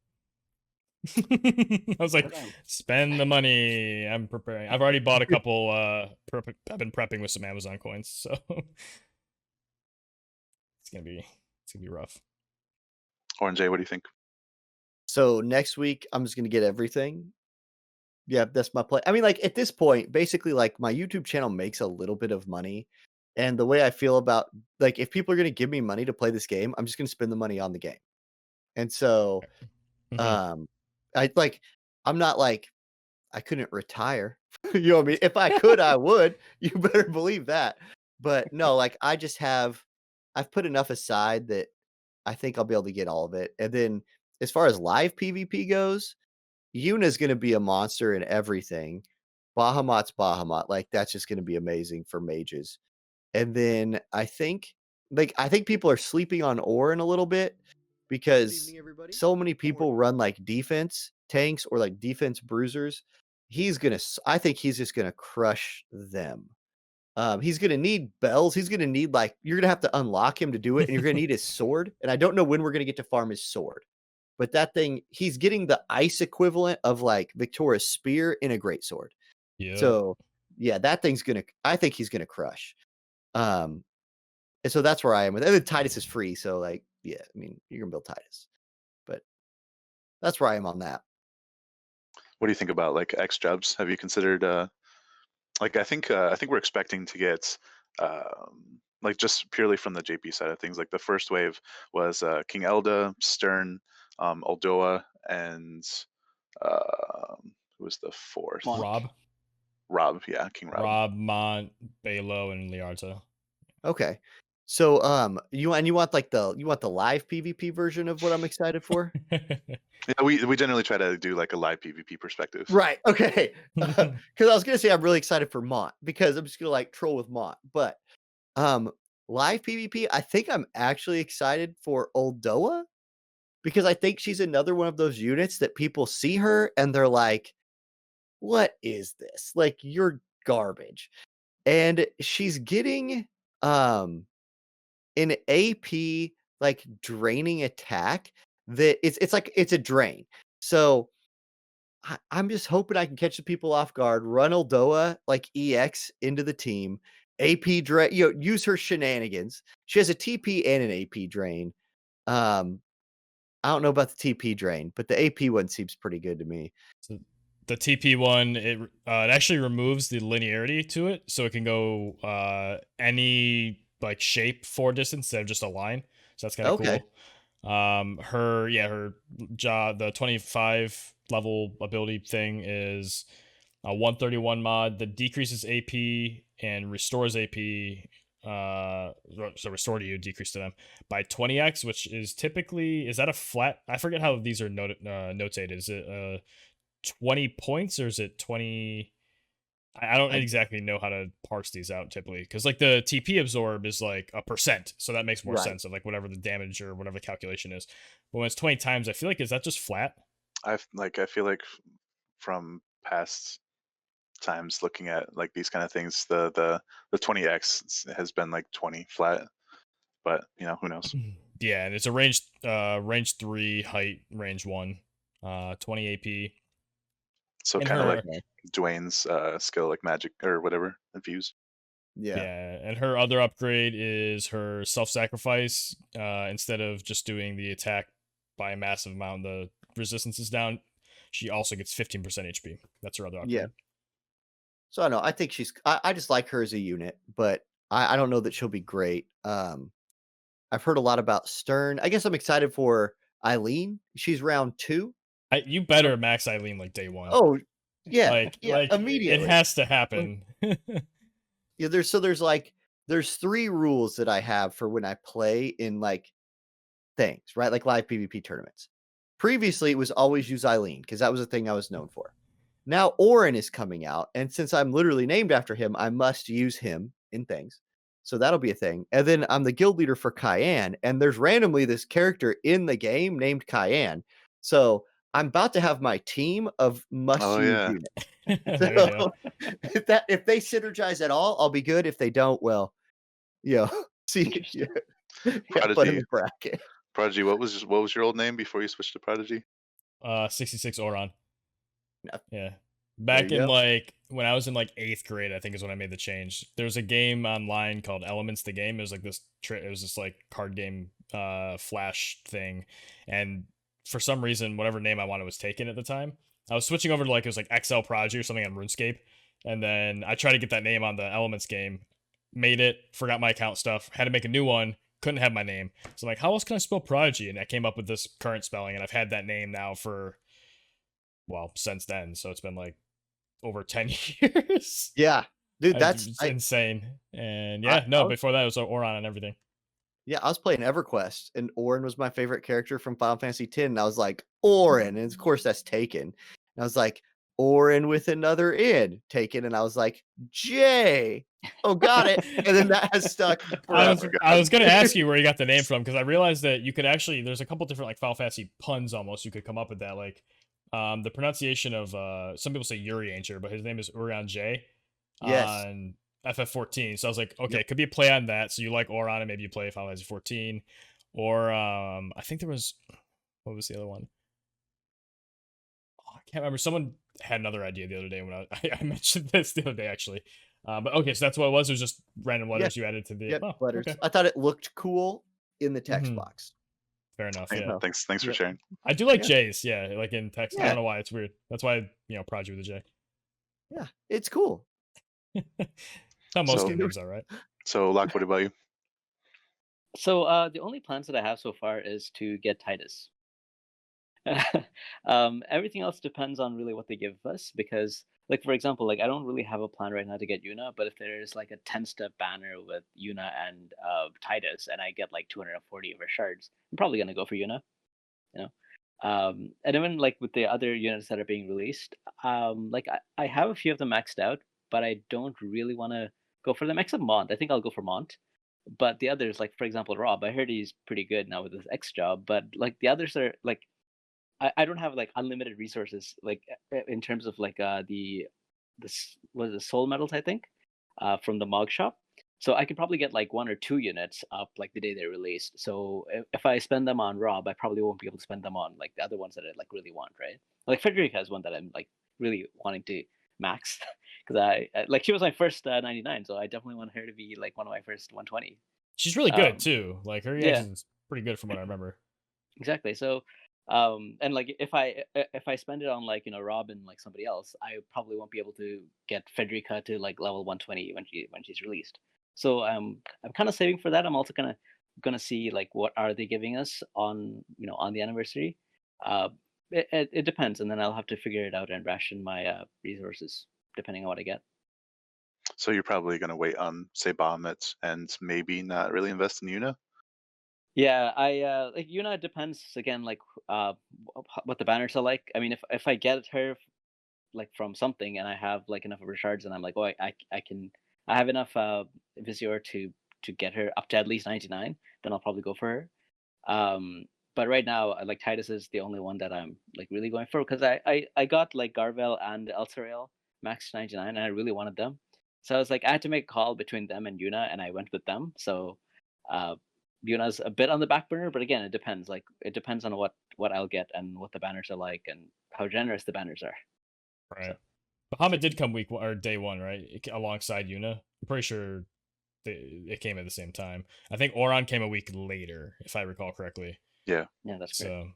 I was like, spend the money. I'm preparing. I've already bought a couple. I've been prepping with some Amazon coins, so it's gonna be rough. Auronnj Jayy, what do you think? So next week, I'm just gonna get everything. Yeah, that's my play. I mean, like at this point, basically, like my YouTube channel makes a little bit of money, and the way I feel about like if people are gonna give me money to play this game, I'm just gonna spend the money on the game. And so, I'm not like I couldn't retire. You know what I mean? If I could, I would. You better believe that. But no, like I've put enough aside that I think I'll be able to get all of it. And then as far as live PvP goes, Yuna's going to be a monster in everything. Bahamut's Bahamut. Like that's just going to be amazing for mages. And then I think people are sleeping on Orin a little bit because so many people run like defense tanks or like defense bruisers. I think he's just going to crush them. He's going to need bells. He's going to need like, you're going to have to unlock him to do it. And you're going to need his sword. And I don't know when we're going to get to farm his sword. But that thing, he's getting the ice equivalent of like Victoria's spear in a great sword. Yeah. So yeah, that thing's I think he's gonna crush. And so that's where I am with it. And then Titus is free, so like, yeah, I mean, you're gonna build Titus. But that's where I am on that. What do you think about like X jobs? Have you considered like I think we're expecting to get like just purely from the JP side of things, like the first wave was King Elda, Stern, Oldoa, and who was the 4th? Rob, yeah, King Rob. Rob, Mont, Balo, and Liarta. Okay. So you want like the live PvP version of what I'm excited for? Yeah, we generally try to do like a live PvP perspective. Right. Okay. Because I was gonna say I'm really excited for Mont because I'm just gonna like troll with Mont, but um live PvP, I think I'm actually excited for Oldoa because I think she's another one of those units that people see her and they're like, "What is this? Like you're garbage." And she's getting um an AP like draining attack that it's like it's a drain. So I'm just hoping I can catch the people off guard, run Oldoa like EX into the team, AP drain, use her shenanigans. She has a TP and an AP drain. Um, I don't know about the TP drain, but the AP one seems pretty good to me. So the TP one, it actually removes the linearity to it, so it can go any like shape for distance instead of just a line. So that's kind of Okay. cool. Her job, the 25 level ability thing is a 131 mod that decreases AP and restores AP. So restore to you, decrease to them by 20x, which is typically, is that a flat? I forget how these are notated. Is it 20 points or is it 20? I don't I exactly know how to parse these out typically because like the TP absorb is like a percent, so that makes more Right. sense of like whatever the damage or whatever the calculation is. But when it's 20 times, I feel like, is that just flat? I feel like from past times looking at like these kind of things, the 20x has been like 20 flat, but who knows. Yeah, and it's a range 3, height range 1, 20 AP. So And kind of like her, Okay. Dwayne's skill, like magic or whatever, infuse. Yeah. yeah, and her other upgrade is her self-sacrifice. Instead of just doing the attack by a massive amount, the resistance is down. She also gets 15% HP. That's her other Yeah. upgrade. So I know I think I just like her as a unit, but I don't know that she'll be great. I've heard a lot about Stern. I guess I'm excited for Eileen. She's round 2. You I don't better max Eileen like day one. Oh, yeah, yeah, Like it immediately. has to Like, happen. yeah, there's 3 rules that I have for when I play in like things, right? Like live PvP tournaments. Previously, it was always use Eileen because that was a thing I was known for. Now Auronnj is coming out, and since I'm literally named after him, I must use him in things. So that'll be a thing. And then I'm the guild leader for Cayenne, and there's randomly this character in the game named Cayenne. So I'm about to have my team of must Oh use yeah, units. There you go. So if they synergize at all, I'll be good. If they don't, well, see, Interesting. put in Prodigy. the bracket. Prodigy. What was your old name before you switched to Prodigy? 66 Oron. Yeah. Yeah. There Back you in go. like when I was in like 8th grade, I think is when I made the change. There was a game online called Elements the Game. It was like this it was this like card game flash thing. And for some reason, whatever name I wanted was taken at the time. I was switching over to like it was like XL Prodigy or something on RuneScape. And then I tried to get that name on the Elements game, made it, forgot my account stuff, had to make a new one, couldn't have my name. So I'm like, how else can I spell Prodigy? And I came up with this current spelling, and I've had that name now for, well, since then. So it's been like over 10 years. Yeah, dude, It's insane. And yeah, I no, was, before that it was Oron and everything. yeah, I was playing EverQuest, and Orin was my favorite character from Final Fantasy X, and I was like, Orin, and of course that's taken. And I was like, Orin with another N, taken, and I was like, J. Oh, got it. And then that has stuck forever. I was gonna ask you where you got the name from because I realized that you could actually, there's a couple different like Final Fantasy puns almost you could come up with that, like the pronunciation of some people say Yuri Ancient, but his name is Auronnj Jayy Yes. on FF14. So I was like, okay, Yep. it could be a play on that. So you like Oron and maybe you play Final Fantasy 14, or I think there was, what was the other one? Oh, I can't remember. Someone had another idea the other day when I mentioned this the other day actually. But okay, so that's what it was. It was just random letters you added to the. Yep, Oh, letters. okay. I thought it looked cool in the text Mhm. box. Fair enough. Hey, Yeah, Thanks for Yep. sharing. I do like Yeah. J's. Yeah, like in text. I Yeah. don't know why it's weird. That's why Prodigy with a J. Yeah, it's cool. How most So- game names are, right? So Locke, what about you? So the only plans that I have so far is to get Titus. Everything else depends on really what they give us, because like for example, like I don't really have a plan right now to get Yuna, but if there is like a 10-step banner with Yuna and Titus, and I get like 240 of her shards, I'm probably gonna go for Yuna. You know, and even like with the other units that are being released, like I have a few of them maxed out, but I don't really want to go for them except Mont. I think I'll go for Mont. But the others, like for example, Rob, I heard he's pretty good now with his X job, but like the others are like I don't have like unlimited resources like in terms of like this was the soul medals, I think, from the Mog shop. So I can probably get like 1 or 2 units up like the day they're released. So if I spend them on Rob, I probably won't be able to spend them on like the other ones that I like really want, right? Like Frederica has one that I'm like really wanting to max because I like she was my first 99, so I definitely want her to be like one of my first 120. She's really good too. Like her Yeah. reaction is pretty good from what I remember. Exactly. So and like if I spend it on like Rob and like somebody else, I probably won't be able to get Frederica to like level 120 when she's released. So I'm kind of saving for that. I'm also gonna see like what are they giving us on on the anniversary. It depends, and then I'll have to figure it out and ration my resources depending on what I get. So you're probably gonna wait on, say, Bahamut and maybe not really invest in Yuna. Yeah, I like Yuna. It depends again, like what the banners are like. I mean, if I get her like from something and I have like enough of her shards, and I'm like, oh, I have enough Visior to get her up to at least 99, then I'll probably go for her. But right now, like Titus is the only one that I'm like really going for because I got like Garvel and Elsariel max 99, and I really wanted them. So I was like, I had to make a call between them and Yuna, and I went with them. So Yuna's a bit on the back burner, but again, it depends. Like it depends on what I'll get and what the banners are like and how generous the banners are. Right. Bahamut did come week 1 or day 1, right? Alongside Yuna. I'm pretty sure it came at the same time. I think Auronnj came a week later, if I recall correctly. Yeah, that's great. So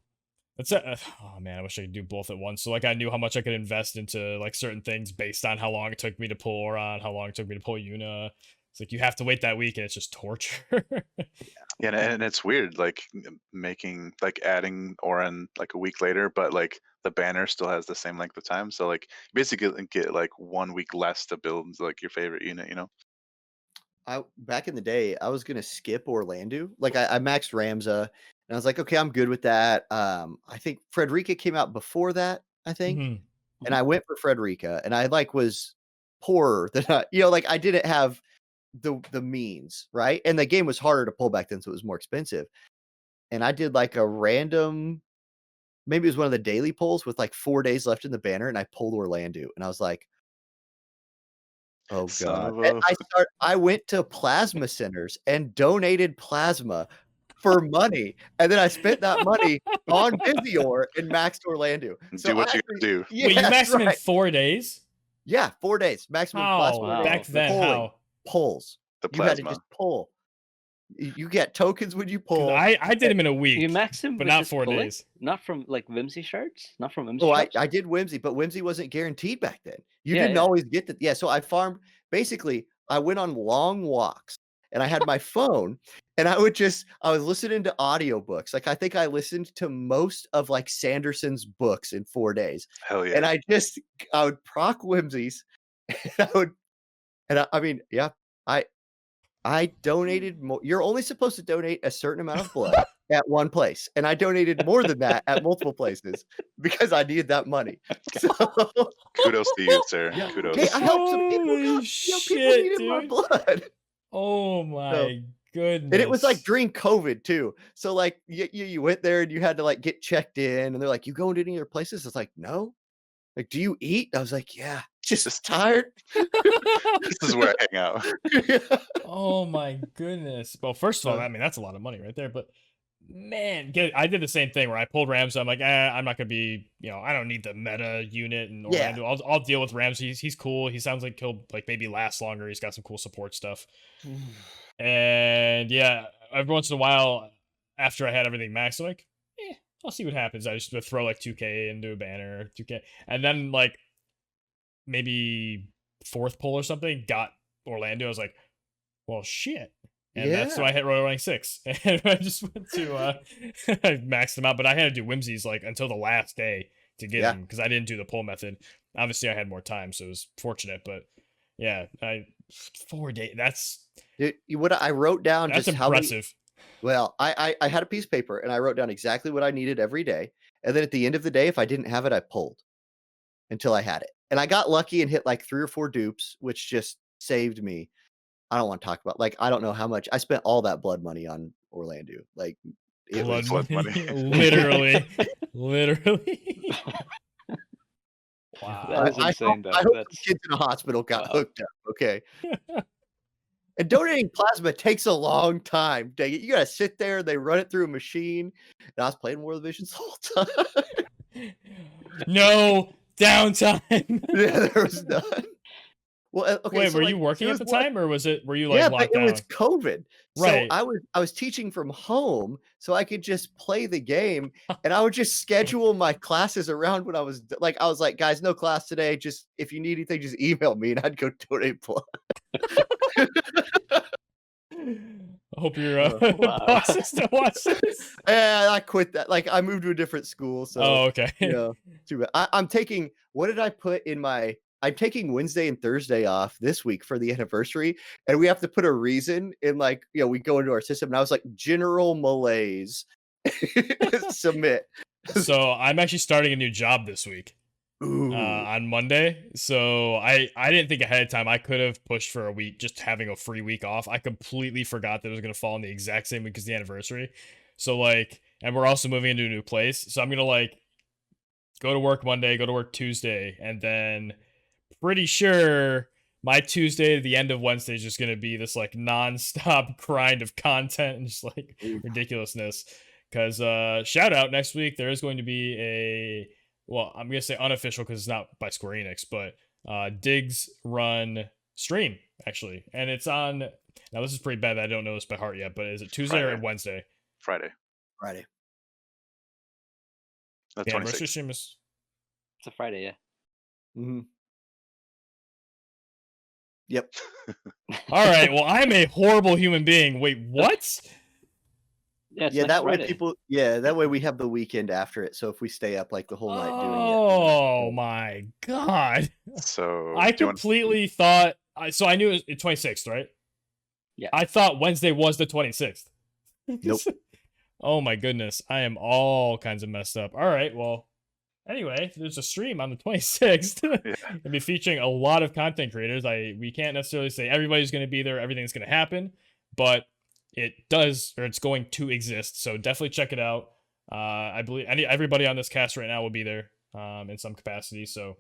that's oh man, I wish I could do both at once. So like I knew how much I could invest into like certain things based on how long it took me to pull Auronnj, how long it took me to pull Yuna. It's like you have to wait that week, and it's just torture. Yeah, and it's weird, like making like adding Oren like a week later, but like the banner still has the same length of time. So like you basically get like 1 week less to build like your favorite unit, you know? Back in the day, I was gonna skip Orlando. Like I maxed Ramza, and I was like, okay, I'm good with that. I think Frederica came out before that, I think, Mhm. and I went for Frederica, and I like was poorer than like I didn't have the means, right? And the game was harder to pull back then, so it was more expensive. And I did like a random, maybe it was one of the daily pulls with like 4 days left in the banner, and I pulled Orlando, and I was like, oh Son god. of And a I went to plasma centers and donated plasma for money, and then I spent that money on Visior and maxed Orlando. So do what I you actually, gotta do. yeah, Wait, you maxed him in right. 4 days? Yeah, 4 days. Maximum plasma. How? Wow. Back then, Pulling. how? Pulls. The You had to plasma. just pull. You get tokens when you 'Cause pull. I did him in a You week, max him, but with not just 4 pulling? days. Not from like Whimsy shards, not from Whimsy Oh, shops? I did Whimsy, but Whimsy wasn't guaranteed back then. You Yeah, didn't yeah. always get the so I farmed basically I went on long walks and I had my phone and I was listening to audiobooks. Like I think I listened to most of like Sanderson's books in 4 days. Hell And yeah. I would proc Whimsies I mean, yeah, I donated more. You're only supposed to donate a certain amount of blood at one place, and I donated more than that at multiple places because I needed that money. So, Kudos to you, sir. yeah, Kudos. hey, I helped some people. Holy People shit, needed my dude. blood. Oh So, my goodness. and it was like during COVID too. So like you went there and you had to like get checked in, and they're like, "You going to any other places?" It's like, "No." Like, "Do you eat?" I was like, "Yeah." Just tired. This is where I hang out. Oh my goodness. Well, first of all, I mean that's a lot of money right there. But man, I did the same thing where I pulled Ramsey. I'm like, I'm not gonna be, I don't need the meta unit in Yeah. Orlando. I'll deal with Ramsey. He's cool. He sounds like he'll like maybe last longer. He's got some cool support stuff. And yeah, every once in a while, after I had everything maxed, I'm like, I'll see what happens. I just would throw like 2K into a banner, 2K, and then like maybe 4th pull or something got Orlando. I was like, well, shit. And that's why I hit Royal Rank 6. And I just went to, I maxed them out, but I had to do Whimsies like until the last day to get them because I didn't do the pull method. obviously I had more time, so it was fortunate. But yeah, 4 days. That's What I wrote down that's just how many. impressive. Well, I had a piece of paper and I wrote down exactly what I needed every day, and then at the end of the day, if I didn't have it, I pulled until I had it, and I got lucky and hit like 3 or 4 dupes, which just saved me. I don't want to talk about like I don't know how much I spent all that blood money on Orlando. Like it Blood was money, money. literally, literally. That Wow. is insane, though. I hope That's the kids in the hospital got wow. hooked up. Okay. And donating plasma takes a long time. Dang it. You gotta sit there, they run it through a machine. And I was playing War of the Visions the whole time. No downtime. Yeah, there was none. Well, okay. Wait, So were like, you working it at was the what? time, or were you like Yeah, but locked it was down? COVID. So Right. I was teaching from home, so I could just play the game, and I would just schedule my classes around when I was like, guys, no class today. Just if you need anything, just email me, and I'd go donate blood. I hope your Wow. bosses don't watch this. And I quit that. Like I moved to a different school, so Oh, okay. you know, too bad. I'm taking. What did I put in my? I'm taking Wednesday and Thursday off this week for the anniversary, and we have to put a reason in. Like we go into our system, and I was like, general malaise. Submit. So I'm actually starting a new job this week. Ooh. On Monday. So I didn't think ahead of time. I could have pushed for a week, just having a free week off. I completely forgot that it was going to fall on the exact same week as the anniversary. So like, and we're also moving into a new place. So I'm going to like go to work Monday, go to work Tuesday, and then pretty sure my Tuesday to the end of Wednesday is just going to be this like nonstop grind of content and just like ridiculousness. Because shout out, next week there is going to be a, well, I'm gonna say unofficial because it's not by Square Enix, but Diggs run stream actually, and it's on. Now this is pretty bad that I don't know this by heart yet, but is it Tuesday or Friday. Wednesday? Friday. The anniversary stream is. It's a Friday, yeah. Mm-hmm. Yep. All right. Well, I'm a horrible human being. Wait, what? Yeah, it's Yeah, next that way Friday. people. Yeah, that way we have the weekend after it. So if we stay up like the whole night doing it. Oh my god! So I completely thought. So I knew it was 26th, right? Yeah. I thought Wednesday was the 26th. Nope. Oh my goodness, I am all kinds of messed up. All right, well, anyway, there's a stream on the 26th. Yeah. It'll be featuring a lot of content creators. We can't necessarily say everybody's going to be there, everything's going to happen, but it does, or it's going to exist. So definitely check it out. I believe everybody on this cast right now will be there in some capacity. So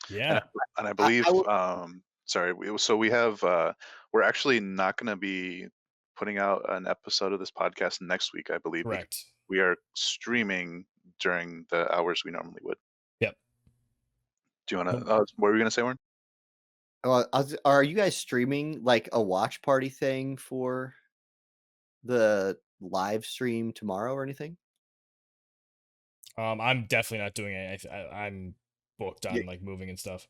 yeah, and I believe we have we're actually not going to be putting out an episode of this podcast next week, I believe. correct. We are streaming during the hours we normally would. Yep. Do you want to? What were you going to say, Warren? Are you guys streaming like a watch party thing for the live stream tomorrow or anything? I'm definitely not doing it. I'm booked on like moving and stuff.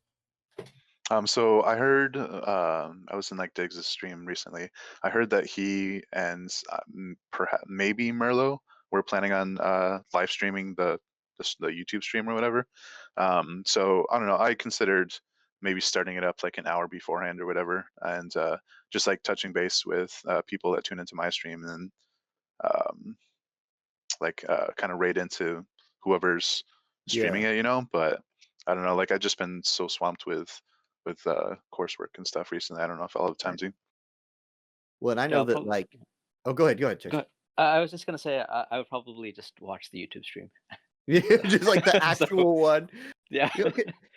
So I heard I was in like Diggs' stream recently. I heard that he and perhaps maybe Merlo were planning on live streaming the YouTube stream or whatever. So I don't know. I considered maybe starting it up like an hour beforehand or whatever, and just like touching base with people that tune into my stream, and kind of raid into whoever's streaming it, But I don't know. Like I've just been so swamped with coursework and stuff recently. I don't know if I'll have time to. Well, and I know that like. Oh, go ahead, Chase. Go ahead. I was just gonna say I would probably just watch the YouTube stream. Yeah, just like the actual one. Yeah.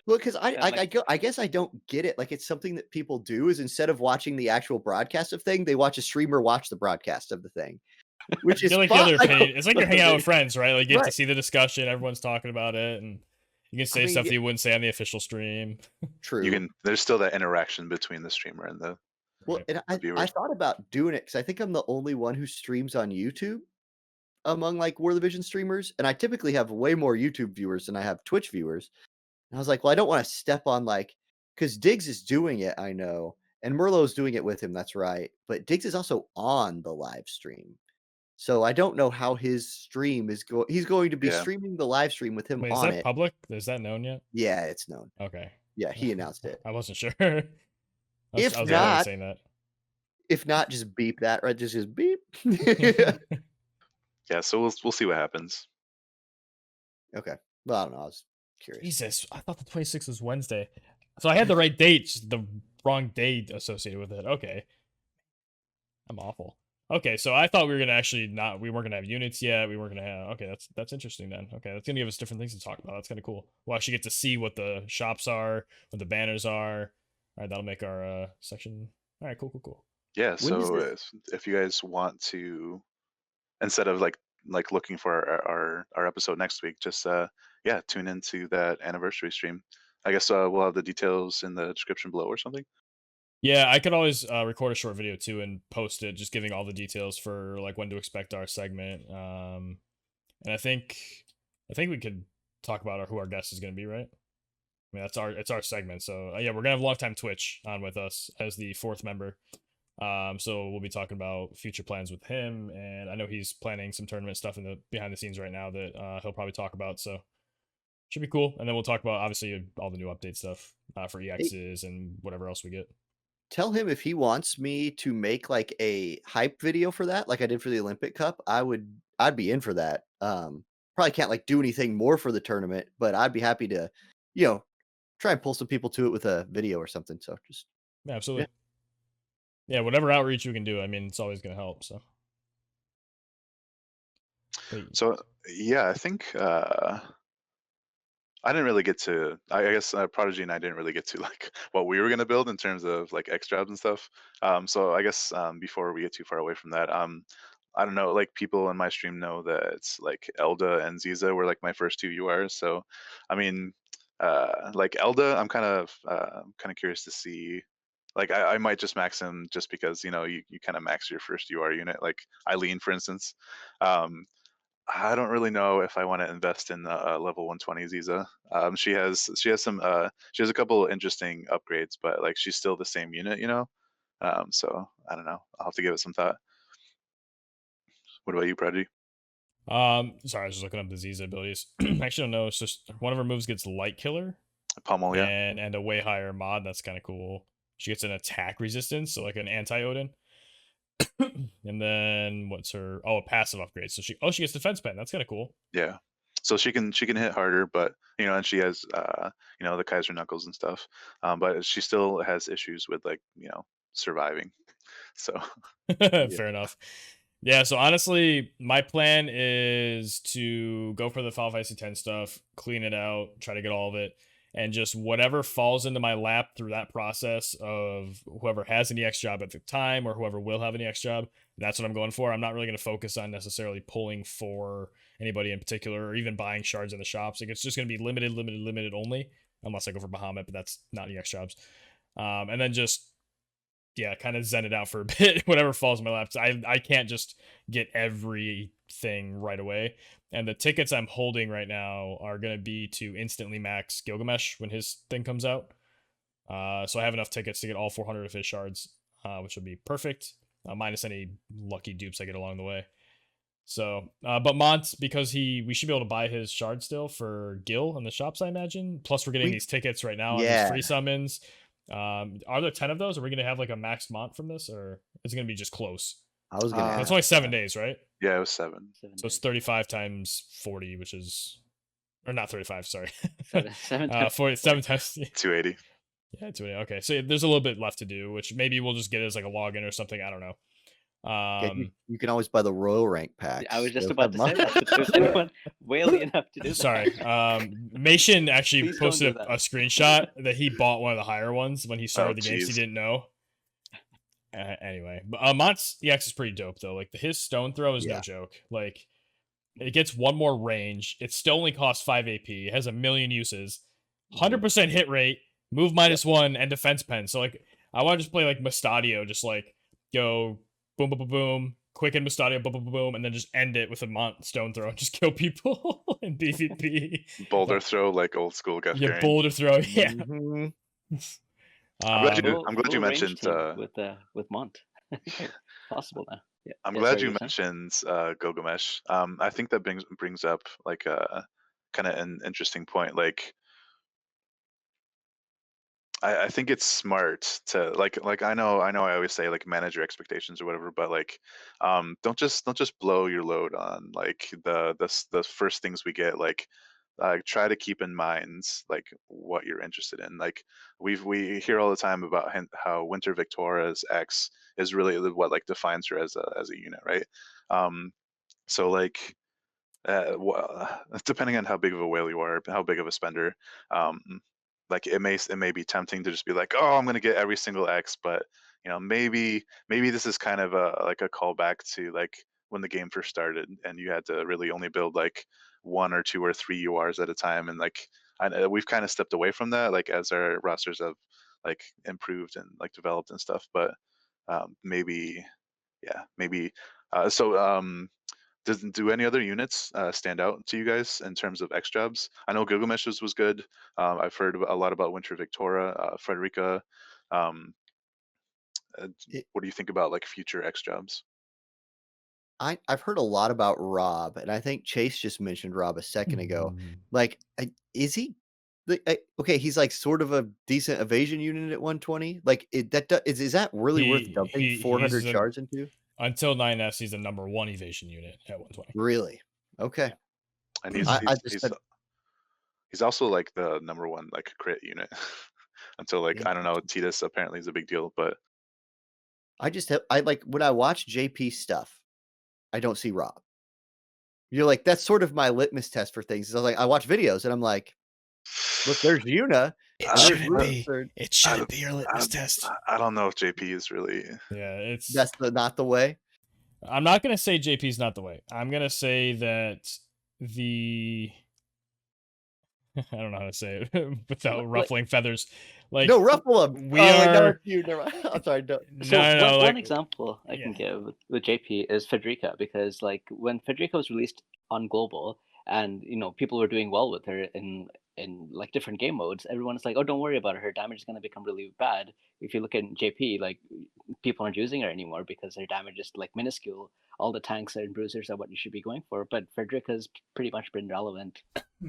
Well, because I guess I don't get it. Like it's something that people do is instead of watching the actual broadcast of thing, they watch a streamer watch the broadcast of the thing. Which is like fun. the other page. It's like you're hanging out with friends, right? Like you get Right. to see the discussion, everyone's talking about it, and you can say stuff that you wouldn't say on the official stream. True. There's still that interaction between the streamer and the and I thought about doing it because I think I'm the only one who streams on YouTube among like War of the Vision streamers, and I typically have way more YouTube viewers than I have Twitch viewers. And I was like, well, I don't want to step on like because Diggs is doing it, I know, and Merlo's doing it with him. That's right, but Diggs is also on the live stream. So I don't know how his stream is going. He's going to be Yeah. streaming the live stream with him Wait, is on that it. public? Is that known yet? Yeah, it's known. Okay. Yeah, he announced it. I wasn't sure. I was If already not, saying that. just beep that, right? Just beep. Yeah, so we'll see what happens. Okay. Well, I don't know. I was curious. Jesus, I thought the 26th was Wednesday. So I had the right date, just the wrong date associated with it. Okay. I'm awful. Okay, so I thought we were gonna actually we weren't gonna have units yet. We weren't gonna have. Okay, that's interesting then. Okay, that's gonna give us different things to talk about. That's kind of cool. We'll actually get to see what the shops are, what the banners are. All right, that'll make our section. All right, cool. Yeah, When does so if you guys want to, instead of like looking for our episode next week, just yeah, tune into that anniversary stream. I guess we'll have the details in the description below or something. Yeah, I could always record a short video too and post it, just giving all the details for like when to expect our segment. And I think we could talk about who our guest is going to be, right? I mean, it's our segment. So yeah, we're gonna have longtime Twitch on with us as the fourth member. So we'll be talking about future plans with him, and I know he's planning some tournament stuff in the behind the scenes right now that he'll probably talk about. So should be cool. And then we'll talk about obviously all the new update stuff for EXs and whatever else we get. Tell him if he wants me to make like a hype video for that, like I did for the Olympic Cup, I'd be in for that. Probably can't like do anything more for the tournament, but I'd be happy to, try and pull some people to it with a video or something. So just Yeah, absolutely. Yeah, whatever outreach we can do. I mean, it's always gonna help. So. So yeah, I think I didn't really get to. I guess Prodigy and I didn't really get to like what we were gonna build in terms of like X jobs and stuff. So I guess before we get too far away from that, I don't know. Like people in my stream know that it's like Elda and Ziza were like my first two URs. So, I mean, like Elda, I'm kind of curious to see. Like I might just max him just because you kind of max your first UR unit, like Eileen, for instance. I don't really know if I want to invest in level 120 Ziza. She has some she has a couple interesting upgrades, but like she's still the same unit, So I don't know. I'll have to give it some thought. What about you, Prodijee? Sorry, I was just looking up the Ziza abilities. I actually don't know. It's just one of her moves gets Light Killer, Pummel, yeah, and a way higher mod. That's kind of cool. She gets an attack resistance, so like an anti-Odin. And then what's her a passive upgrade, so she gets defense pen. That's kind of cool. Yeah, so she can hit harder, but and she has the Kaiser Knuckles and stuff, but she still has issues with like surviving, so Fair enough. Yeah, so honestly my plan is to go for the Final Fantasy 10 stuff, clean it out, try to get all of it, and just whatever falls into my lap through that process of whoever has an EX job at the time or whoever will have an EX job, that's what I'm going for. I'm not really going to focus on necessarily pulling for anybody in particular or even buying shards in the shops. Like it's just going to be limited only, unless I go for Bahamut, but that's not EX jobs. And then just, yeah, kind of zen it out for a bit, whatever falls in my lap. I can't just get everything right away. And the tickets I'm holding right now are going to be to instantly max Gilgamesh when his thing comes out. So I have enough tickets to get all 400 of his shards, which would be perfect, minus any lucky dupes I get along the way. So, but Mont, because we should be able to buy his shard still for Gil in the shops, I imagine. Plus, we're getting these tickets right now on these free summons. Are there 10 of those? Are we going to have like a maxed Mont from this, or is it going to be just close? I was gonna. It's only 7 days, right? Yeah, it was 7. So it's 35 times 40, which is, or not 35. Sorry, 7 times 47 times 280. Yeah, 280. Okay, so there's a little bit left to do, which maybe we'll just get as like a login or something. I don't know. You can always buy the Royal Rank pack. I was just about to say that. But there's anyone whaley enough to do that. Sorry. Mashin actually Please don't posted do that. a screenshot that he bought one of the higher ones when he started the game. He didn't know. Anyway, but Mont's EX is pretty dope though. Like his stone throw is no joke. Like it gets one more range. It still only costs 5 AP. It has a million uses. 100% hit rate, move -1, and defense pen. So like I want to just play like Mustadio, just like go boom, boom, boom, boom, quick and Mustadio, boom, boom, boom, boom, and then just end it with a Mont stone throw and just kill people in PvP. Boulder throw, like old school Geth. Yeah, boulder throw. Yeah. Mhm. I'm glad you mentioned with Mont. Possible now. Yeah. I'm Yeah. glad Sorry, you you were saying? mentioned Gilgamesh. I think that brings up like a kind of an interesting point. Like I think it's smart to like I always say like manage your expectations or whatever, but like don't just blow your load on like the first things we get. Like try to keep in mind like what you're interested in. Like we hear all the time about how Winter Victoria's X is really what like defines her as a unit, right? Um, so like well, depending on how big of a whale you are, how big of a spender, um, like it may be tempting to just be like, oh, I'm gonna get every single X, but maybe this is kind of a like a callback to like when the game first started and you had to really only build like one or two or three URs at a time, and like we've kind of stepped away from that like as our rosters have like improved and like developed and stuff, but maybe yeah maybe so do any other units stand out to you guys in terms of X jobs? I know Gilgamesh's was good. I've heard a lot about Winter Victoria, Frederica. Um, It, what do you think about like future X jobs? I've heard a lot about Rob, and I think Chase just mentioned Rob a second ago. Mhm. Like, is he? Okay, he's like sort of a decent evasion unit at 120. Like, is that really worth dumping 400 He's shards into? until 9S, he's the #1 evasion unit at 120. Really? Okay. Yeah. And I just said he's also like the #1 like crit unit until like I don't know, interesting. Titus apparently is a big deal, but I like when I watch JP stuff, I don't see Rob. You're like, that's sort of my litmus test for things. I was like, I watch videos and I'm like, look, there's Yuna It and there's shouldn't Ruth. be. It I shouldn't don't, be your I litmus don't, test. I don't know if JP is really. Yeah, it's. That's not the way. I'm not gonna say JP's not the way. I'm gonna say that the. I don't know how to say it without Like, ruffling feathers. Like No, ruffle them. we Oh, wait, no, are. it's you. Never mind. I'm sorry. No. so No, one like example I yeah. can give with JP is Frederica, because like when Frederica was released on global, and people were doing well with her in like different game modes, everyone's like, oh, don't worry about her. Her damage is going to become really bad. If you look at JP, like people aren't using her anymore because her damage is like minuscule. All the tanks and bruisers are what you should be going for, but Frederica's pretty much been relevant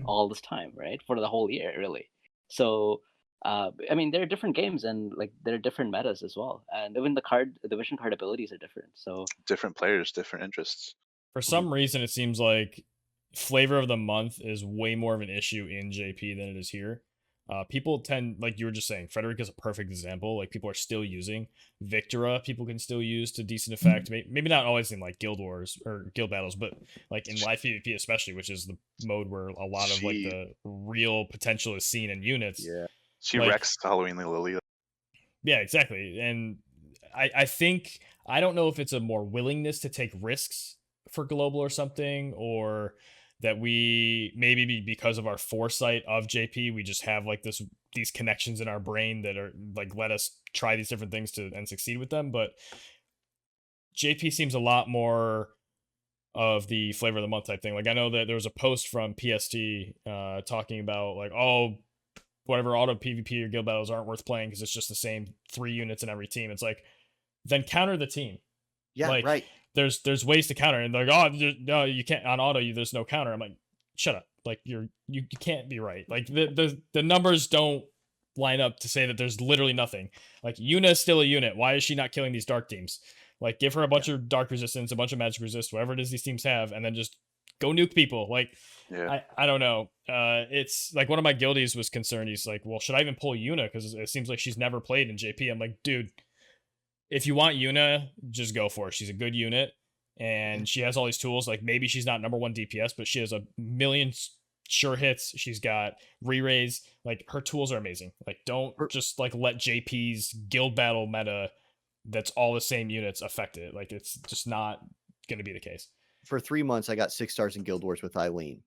all this time, right? For the whole year, really. So I mean, there are different games and like there are different metas as well, and even the vision card abilities are different. So Different players, different interests. For some reason, it seems like flavor of the month is way more of an issue in JP than it is here. People tend, like you were just saying, Frederick is a perfect example. Like people are still using Victora. People can still use to decent effect. Maybe not always in like guild wars or guild battles, but like in live PvP especially, which is the mode where a lot of like She the real potential is seen in units. Yeah. she Like wrecks Halloween Lily. yeah, exactly. And I think I don't know if it's a more willingness to take risks for global or something, or that we maybe because of our foresight of JP, we just have like these connections in our brain that are like let us try these different things to and succeed with them. But JP seems a lot more of the flavor of the month type thing. Like I know that there was a post from PST talking about like, oh, whatever auto PvP or guild battles aren't worth playing because it's just the same 3 units in every team. It's like, then counter the team. Yeah, Like right. there's ways to counter, and they're like, oh no, you can't on auto. There's no counter. I'm like, shut up. Like you can't be right. Like the numbers don't line up to say that there's literally nothing. Like Yuna is still a unit. Why is she not killing these dark teams? Like give her a bunch of dark resistance, a bunch of magic resist, whatever it is these teams have, and then just go nuke people. Like Yeah. I don't know. It's like one of my guildies was concerned. He's like, well, should I even pull Yuna? Because it seems like she's never played in JP. I'm like, dude, if you want Yuna, just go for it. She's a good unit, and she has all these tools. Like maybe she's not #1 DPS, but she has a million sure hits. She's got re-raise. Like her tools are amazing. Like don't just like let JP's guild battle meta that's all the same units affect it. Like it's just not going to be the case. For 3 months, I got 6 stars in Guild Wars with Eileen.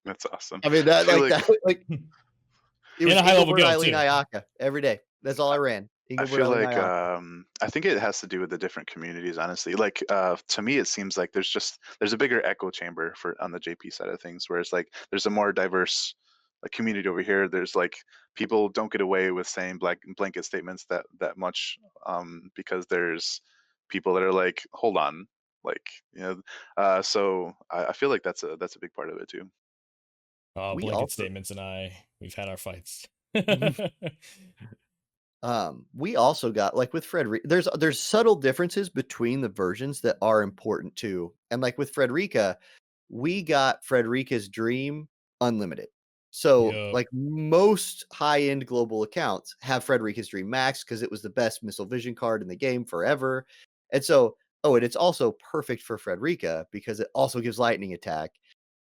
That's awesome. I mean, that feel like that like it was In a high level Engelbert, guild Eileen, too. Ayaka every day. That's all I ran. I Engelbert, feel Eileen, like Ayaka. I think it has to do with the different communities, honestly. Like to me, it seems like there's a bigger echo chamber for on the JP side of things, whereas like there's a more diverse like community over here. There's like people don't get away with saying blanket statements that much because there's people that are like, hold on, like, you know, so I feel like that's a big part of it too. We Blanket also statements and we've had our fights. we also got like with Frederica, there's subtle differences between the versions that are important too. And like with Frederica, we got Frederica's Dream Unlimited. So Yup. like most high-end global accounts have Frederica's Dream Max because it was the best missile vision card in the game forever. And so, and it's also perfect for Frederica because it also gives lightning attack.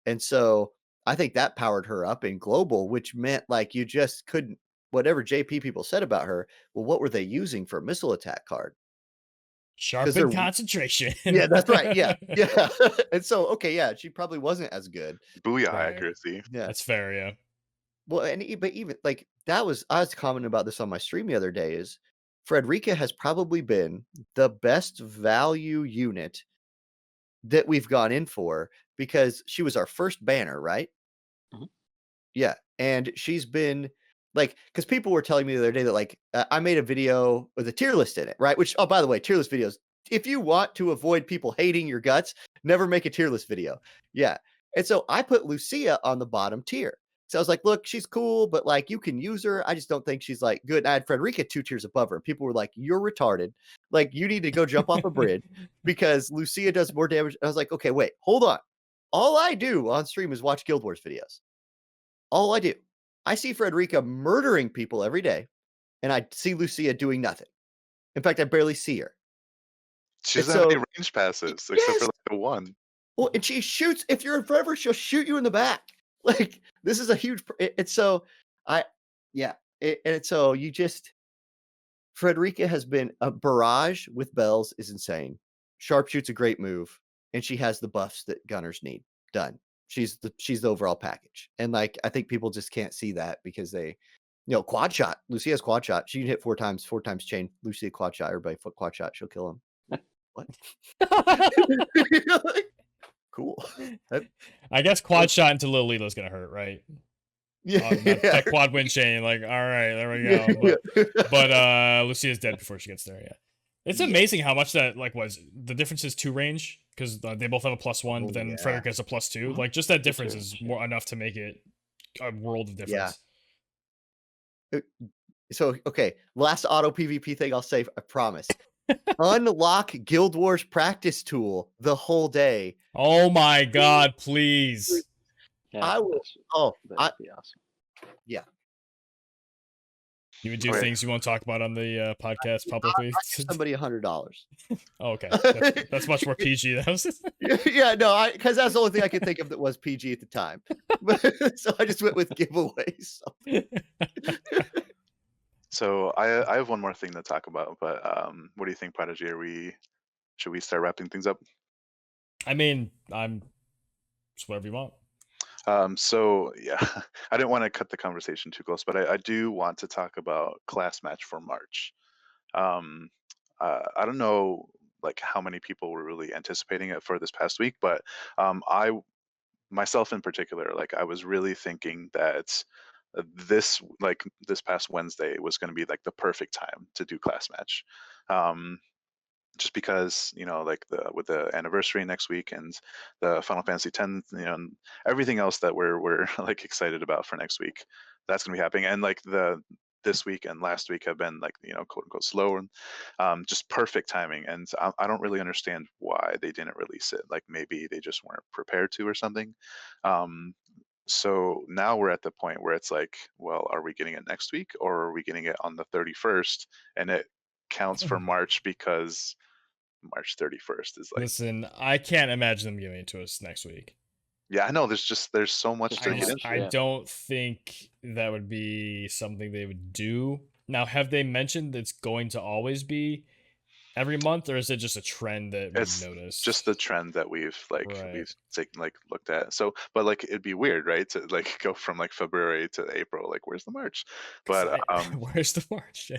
And so I think that powered her up in global, which meant like you just couldn't, whatever JP people said about her, well, what were they using for a missile attack card? Because Sharpen they're, concentration. yeah, that's right. Yeah. Yeah. And so, okay, yeah, she probably wasn't as good. Booyah Right. accuracy. Yeah. That's fair, yeah. Well, and but even like I was commenting about this on my stream the other day is Frederica has probably been the best value unit that we've gone in for because she was our first banner, right? Mhm. Yeah, and she's been like, because people were telling me the other day that like I made a video with a tier list in it, right? Which, oh, by the way, tier list videos. If you want to avoid people hating your guts, never make a tier list video. Yeah, and so I put Lucia on the bottom tier. So I was like, look, she's cool, but like you can use her. I just don't think she's like good. And I had Frederica 2 tiers above her. And people were like, you're retarded. Like you need to go jump off a bridge because Lucia does more damage. I was like, okay, wait, hold on. All I do on stream is watch Guild Wars videos. All I do. I see Frederica murdering people every day, and I see Lucia doing nothing. In fact, I barely see her. She And doesn't have so, any range passes except for yes. like the one. Well, and she shoots. If you're in forever, she'll shoot you in the back. Like this is a huge. And so, yeah. And so you just Frederica has been a barrage with bells is insane. Sharpshoot's a great move, and she has the buffs that gunners need. Done. She's the overall package. And like I think people just can't see that because they quad shot. Lucia's quad shot. She can hit four times chain. Lucia quad shot, everybody foot quad shot, she'll kill him. What? Cool. I guess quad shot into Lolita's gonna hurt, right? Yeah. That quad wind chain, like, all right, there we go. But Lucia's dead before she gets there. Yeah, it's amazing how much that like was. The difference is 2 range because they both have a +1, but then Frederica has a +2. Like just that difference is more enough to make it a world of difference. Yeah. So okay, last auto PvP thing I'll say. I promise. Unlock Guild Wars practice tool the whole day. Oh my god, please. Yeah, I will. that'd be awesome. Yeah. You would do things you won't talk about on the podcast publicly. Somebody $100. Oh, okay, that's much more PG. Yeah, no, because that's the only thing I could think of that was PG at the time. So I just went with giveaways. So I have one more thing to talk about, but what do you think, Prodijee? Should we start wrapping things up? I mean, I'm just whatever you want. So yeah, I didn't want to cut the conversation too close, but I do want to talk about class match for March. I don't know like how many people were really anticipating it for this past week, but I myself in particular, like I was really thinking that this past Wednesday was going to be like the perfect time to do class match. Just because like with the anniversary next week and the Final Fantasy X, and everything else that we're like excited about for next week, that's gonna be happening. And like this week and last week have been like quote unquote slow and just perfect timing. And I don't really understand why they didn't release it. Like maybe they just weren't prepared to or something. So now we're at the point where it's like, well, are we getting it next week or are we getting it on the 31st? And it counts for March because March 31st is like. Listen, I can't imagine them giving it to us next week. Yeah, I know. There's so much to get into. I don't think that would be something they would do. Now, have they mentioned it's going to always be every month, or is it just a trend that we've noticed? Just the trend that we've looked at. So, but like it'd be weird, right? To like go from like February to April. Like, where's the March? But where's the March?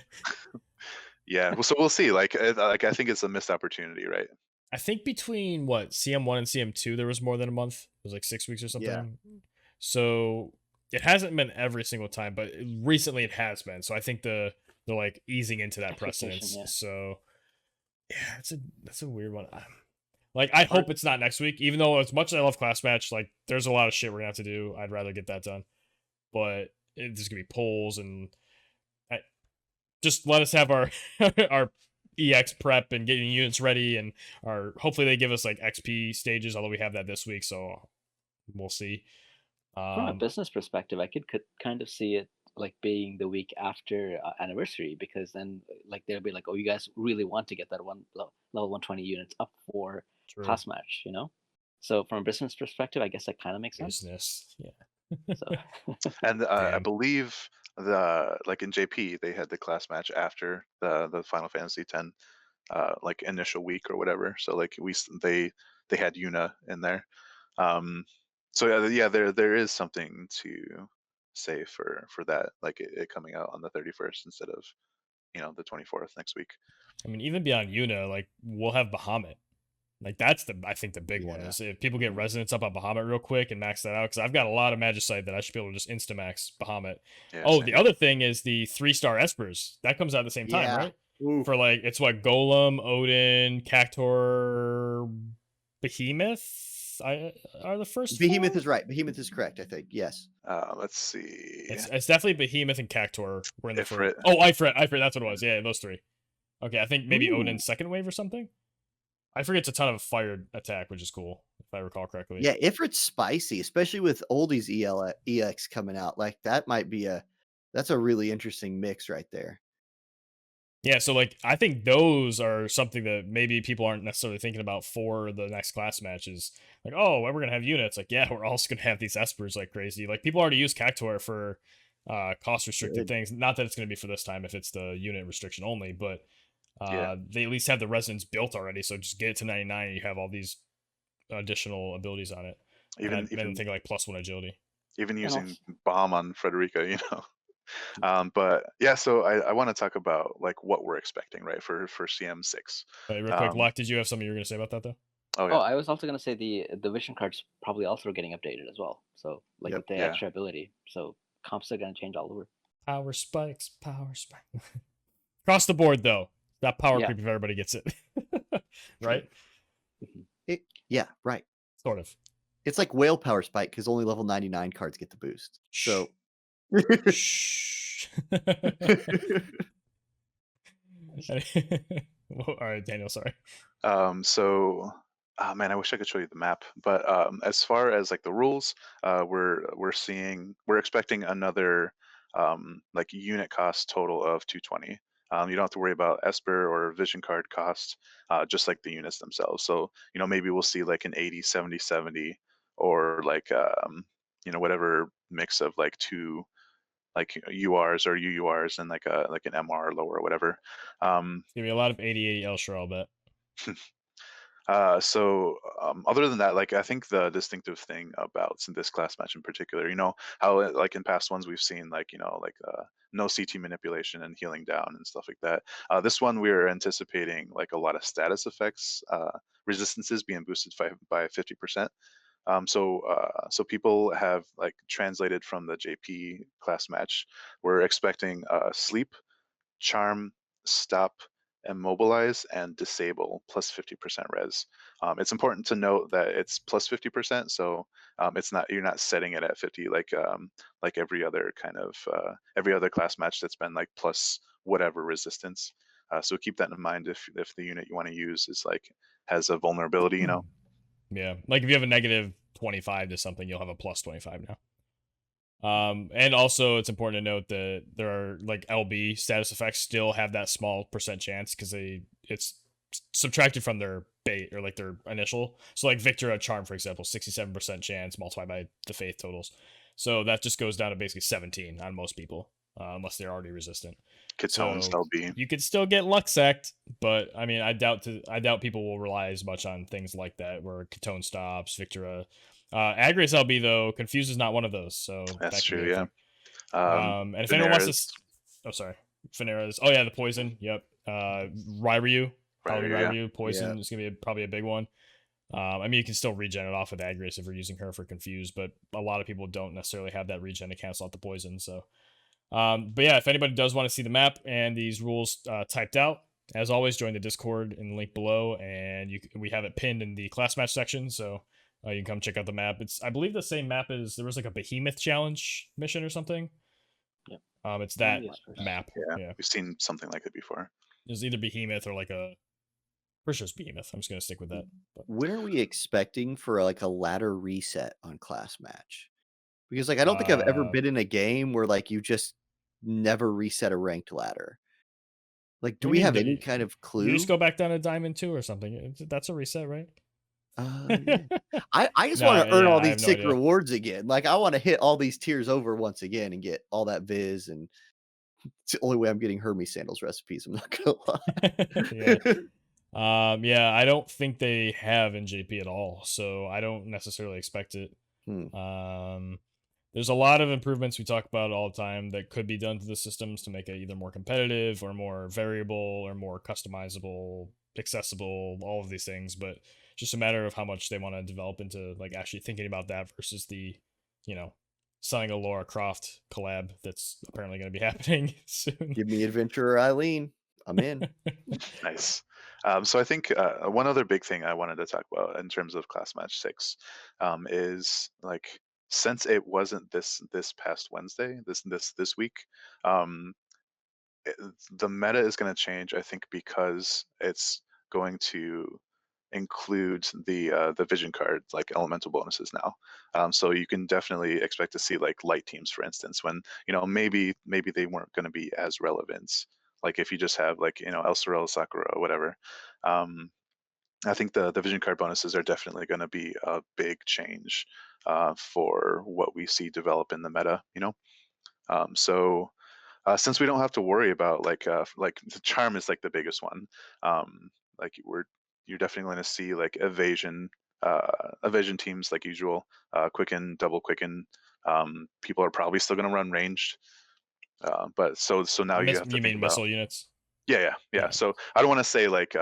Yeah, well, so we'll see. Like I think it's a missed opportunity, right? I think between what CM1 and CM2 there was more than a month. It was like 6 weeks or something. Yeah. So it hasn't been every single time, but recently it has been. So I think they're like easing into that precedence. Yeah. So Yeah, that's a weird one. Like, I hope it's not next week, even though as much as I love class match, like there's a lot of shit we're gonna have to do. I'd rather get that done. But there's gonna be polls and just let us have our our EX prep and getting units ready, and hopefully they give us like XP stages, although we have that this week, so we'll see. From a business perspective, I could kind of see it like being the week after anniversary, because then like they'll be like, oh, you guys really want to get that level 120 units up for True. class match, you know? So from a business perspective, I guess that kind of makes sense. Business, yeah. So And I Damn. believe like in JP they had the class match after the Final Fantasy X like initial week or whatever. So like they had Yuna in there. So yeah, there is something to say for that, like it coming out on the 31st instead of the 24th next week. I mean, even beyond Yuna, like we'll have Bahamut. Like that's I think the big one Yeah. is if people get resonance up on Bahamut real quick and max that out, because I've got a lot of Magicite that I should be able to just insta max Bahamut. Yeah, Oh, same. the other thing is the 3-star Espers that comes out at the same time, Yeah. right? Ooh. For like it's what Golem, Odin, Cactor, Behemoth are the first. Behemoth four? is right. Behemoth is correct, I think. Yes. Let's see. It's definitely Behemoth and Cactor were in the Ifrit. first. Oh, Ifrit, that's what it was. Yeah, those three. Okay, I think maybe Ooh. Odin's second wave or something. I forget it's a ton of fire attack, which is cool if I recall correctly. Yeah, Ifrit's spicy, especially with Oldie's EX coming out. Like that might be that's a really interesting mix right there. Yeah, so like I think those are something that maybe people aren't necessarily thinking about for the next class matches. Like, oh, we're gonna have units. Like, yeah, we're also gonna have these Espers like crazy. Like people already use Cactuar for cost restricted Good. things. Not that it's gonna be for this time if it's the unit restriction only, but Yeah. they at least have the resonance built already. So just get it to 99 and you have all these additional abilities on it. Even think like +1 agility. even using bomb on Frederica, but yeah, so I want to talk about like what we're expecting, right, for CM6. But real quick, Locke, did you have something you were gonna say about that though? Oh, yeah. Oh, I was also gonna say the vision cards probably also getting updated as well. So like Yep. with the Yeah. extra ability, so comps are gonna change all over. Power spikes. Across the board though, that power Yeah. creep if everybody gets it, right? Yeah, right. Sort of. It's like whale power spike because only level 99 cards get the boost. So Shh. All right, Daniel. Sorry. So, man, I wish I could show you the map. But as far as like the rules, we're expecting another like unit cost total of 220. You don't have to worry about Esper or vision card cost, just like the units themselves. So maybe we'll see like an 80, 70, 70, or like whatever mix of like two like URs or UURs and like an MR lower or whatever. It's gonna be a lot of 80 Elsher, I'll bet. So other than that, like I think the distinctive thing about this class match in particular, how like in past ones we've seen like no CT manipulation and healing down and stuff like that. This one we're anticipating like a lot of status effects, resistances being boosted by 50%. So people have like translated from the JP class match. We're expecting sleep, charm, stop, immobilize, and disable plus 50% res. It's important to note that it's plus 50%, so you're not setting it at 50 like every other kind of every other class match that's been like plus whatever resistance. So keep that in mind if the unit you want to use is like has a vulnerability, Yeah, like if you have a negative 25 to something, you'll have a plus 25 now. And also it's important to note that there are like LB status effects still have that small percent chance because it's subtracted from their bait or like their initial. So like Victor at Charm, for example, 67% chance multiplied by the faith totals. So that just goes down to basically 17 on most people, unless they're already resistant. Katones, LB. You could still get luck sect, but I mean, I doubt people will rely as much on things like that, where Katone stops, Victora. Agrius LB though, Confuse is not one of those, so That's that true. be a Yeah. thing. And if anyone wants to, oh sorry, Finera's. Oh yeah, the poison. Yep. Ryryu, probably Ryryu. Poison is gonna be probably a big one. I mean, you can still regen it off with Agrius if you're using her for Confuse, but a lot of people don't necessarily have that regen to cancel out the poison. So, but yeah, if anybody does want to see the map and these rules typed out, as always, join the Discord in the link below, and we have it pinned in the class match section, so you can come check out the map. It's, I believe, the same map as there was like a Behemoth challenge mission or something. Yep. It's that Yes, first. map. Yeah, we've seen something like it before. There's either Behemoth or like a. Pretty sure it's Behemoth. I'm just gonna stick with that. But When are we expecting for like a ladder reset on class match? Because like I don't think I've ever been in a game where like you just never reset a ranked ladder. Like, do What we do you have mean, any kind of you clue? just go back down to Diamond 2 or something. That's a reset, right? Yeah. I just No, want to earn yeah, all I these have no sick idea. rewards again. Like, I want to hit all these tiers over once again and get all that viz. And it's the only way I'm getting Hermes sandals recipes. I'm not gonna lie. Yeah, I don't think they have in JP at all, so I don't necessarily expect it. There's a lot of improvements we talk about all the time that could be done to the systems to make it either more competitive or more variable or more customizable, accessible, all of these things, but just a matter of how much they want to develop into like actually thinking about that versus the, selling a Lara Croft collab that's apparently going to be happening soon. Give me Adventurer Eileen. I'm in. Nice. So I think one other big thing I wanted to talk about in terms of Class Match 6 is like, since it wasn't this past Wednesday, this week, the meta is going to change, I think, because it's going to include the vision card, like elemental bonuses now. So you can definitely expect to see like light teams, for instance, when maybe they weren't going to be as relevant. Like if you just have like El Sorel, Sakura, whatever. I think the vision card bonuses are definitely going to be a big change for what we see develop in the meta. So since we don't have to worry about like the charm is like the biggest one. Like you're definitely going to see like evasion teams like usual, quicken, double quicken. People are probably still going to run ranged, but so now you have to You think mean about. missile units? Yeah. Yeah. So I don't want to say like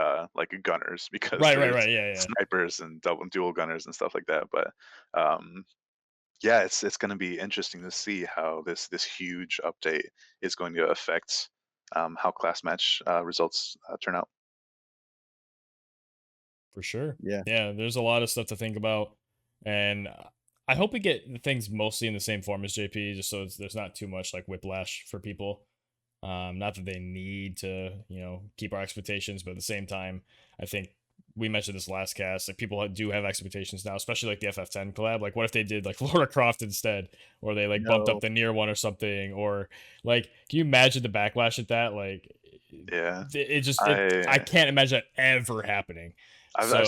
gunners, because Right. there's Yeah. snipers and dual gunners and stuff like that. But yeah, it's going to be interesting to see how this huge update is going to affect how class match results turn out. For sure. Yeah. There's a lot of stuff to think about, and I hope we get things mostly in the same form as JP, just so there's not too much like whiplash for people. Not that they need to, keep our expectations, but at the same time, I think we mentioned this last cast. Like people do have expectations now, especially like the FF10 collab. Like, what if they did like Lara Croft instead, or they like bumped up the Nier one or something, or like, can you imagine the backlash at that? Like, Yeah, I can't imagine that ever happening. I've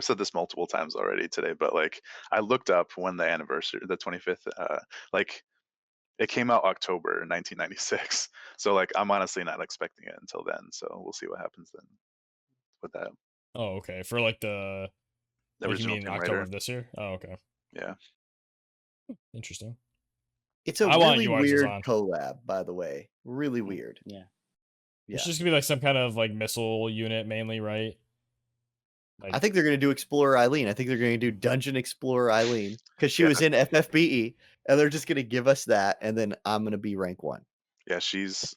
said this multiple times already today, but like I looked up when the anniversary, the 25th, like it came out October 1996. So like I'm honestly not expecting it until then. So we'll see what happens then with that. Oh, okay. For like The you original mean Tomb October Raider. of this year? Oh, okay. Yeah. Interesting. It's a I want really URs weird on. collab, by the way. Really weird. Yeah. It's just gonna be like some kind of like missile unit mainly, right? I think they're going to do Explorer Eileen. I think they're going to do Dungeon Explorer Eileen because she was in FFBE, and they're just going to give us that, and then I'm going to be rank 1. Yeah, she's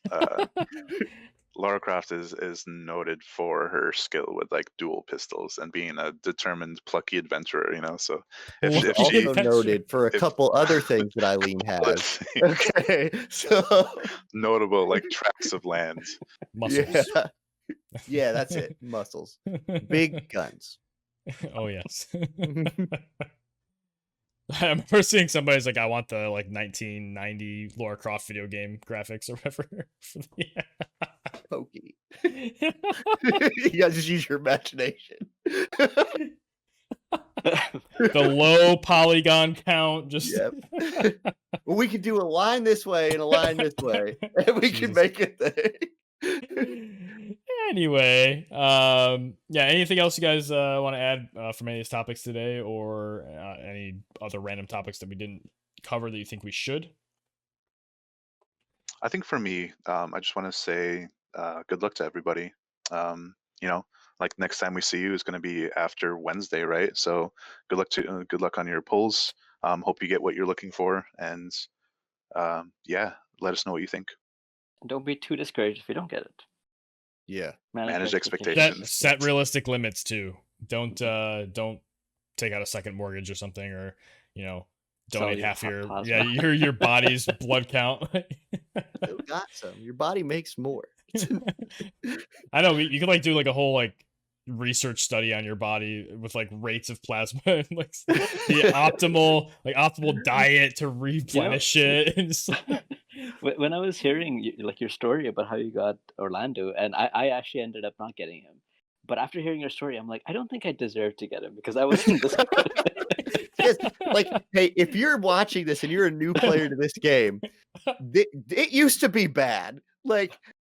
Lara Croft is noted for her skill with like dual pistols and being a determined, plucky adventurer. So if also she noted for a couple other things that Eileen has. Okay, so notable like tracts of land. Muscles. Yeah, that's it. Muscles, big guns. Oh yes. I remember seeing somebody's like, I want the like 1990 Lara Croft video game graphics or whatever. Pokey. You guys just use your imagination. The low polygon count, just Well, we could do a line this way and a line this way, and we can make it Anyway, anything else you guys want to add from any of these topics today, or any other random topics that we didn't cover that you think we should? I think for me, I just want to say good luck to everybody. Like next time we see you is going to be after Wednesday, right? So good luck on your pulls. Hope you get what you're looking for, and let us know what you think. Don't be too discouraged if you don't get it. Yeah. Manage Set expectations. realistic limits too. Don't take out a second mortgage or something, or donate your half plasma. your body's blood count. Still got some. Your body makes more. I know you could do a whole research study on your body with rates of plasma and the optimal diet to replenish it. And when I was hearing your story about how you got Orlando, and I actually ended up not getting him. But after hearing your story, I'm like, I don't think I deserve to get him because I wasn't this good. Because, hey, if you're watching this and you're a new player to this game, it used to be bad.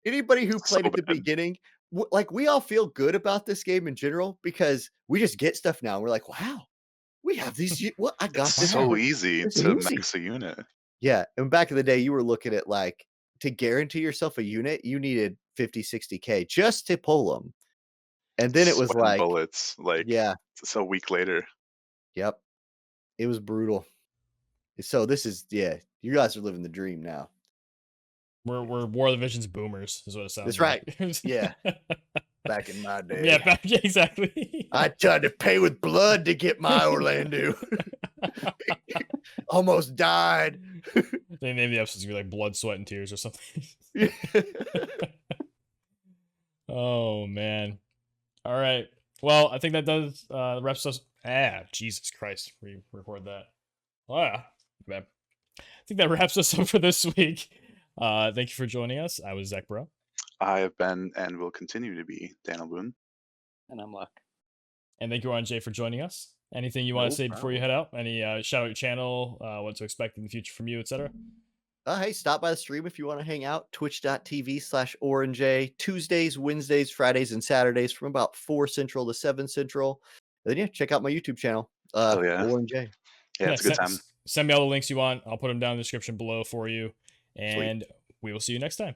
Anybody who played at the beginning, we all feel good about this game in general because we just get stuff now. And we're like, wow, we have these. What I got It's this. so easy It's to easy. max a unit. Yeah, and back in the day, you were looking at to guarantee yourself a unit, you needed 50, 60K just to pull them. And then it was Sweating bullets yeah, it's a week later. yep, it was brutal. So this is you guys are living the dream now. We're War of the Visions boomers, is what it sounds That's like. right. Yeah. Back in my day. Yeah, exactly. I tried to pay with blood to get my Orlando. Almost died. They named the episodes be Blood, Sweat, and Tears or something. Oh man. All right. Well, I think that does wraps us. Jesus Christ. We record that. Man. I think that wraps us up for this week. Thank you for joining us. I was Zach Bro. I have been and will continue to be Daniel Boone. And I'm Luck. And thank you, Auronnj Jayy, for joining us. Anything you want to say before you head out? Any shout out your channel, what to expect in the future from you, etc.? Hey, stop by the stream if you want to hang out. Twitch.tv/Auronnj Jayy. Tuesdays, Wednesdays, Fridays, and Saturdays from about 4 Central to 7 Central. And then, check out my YouTube channel. Auronnj Jayy. Yeah, it's a good time. Send me all the links you want. I'll put them down in the description below for you. And we will see you next time.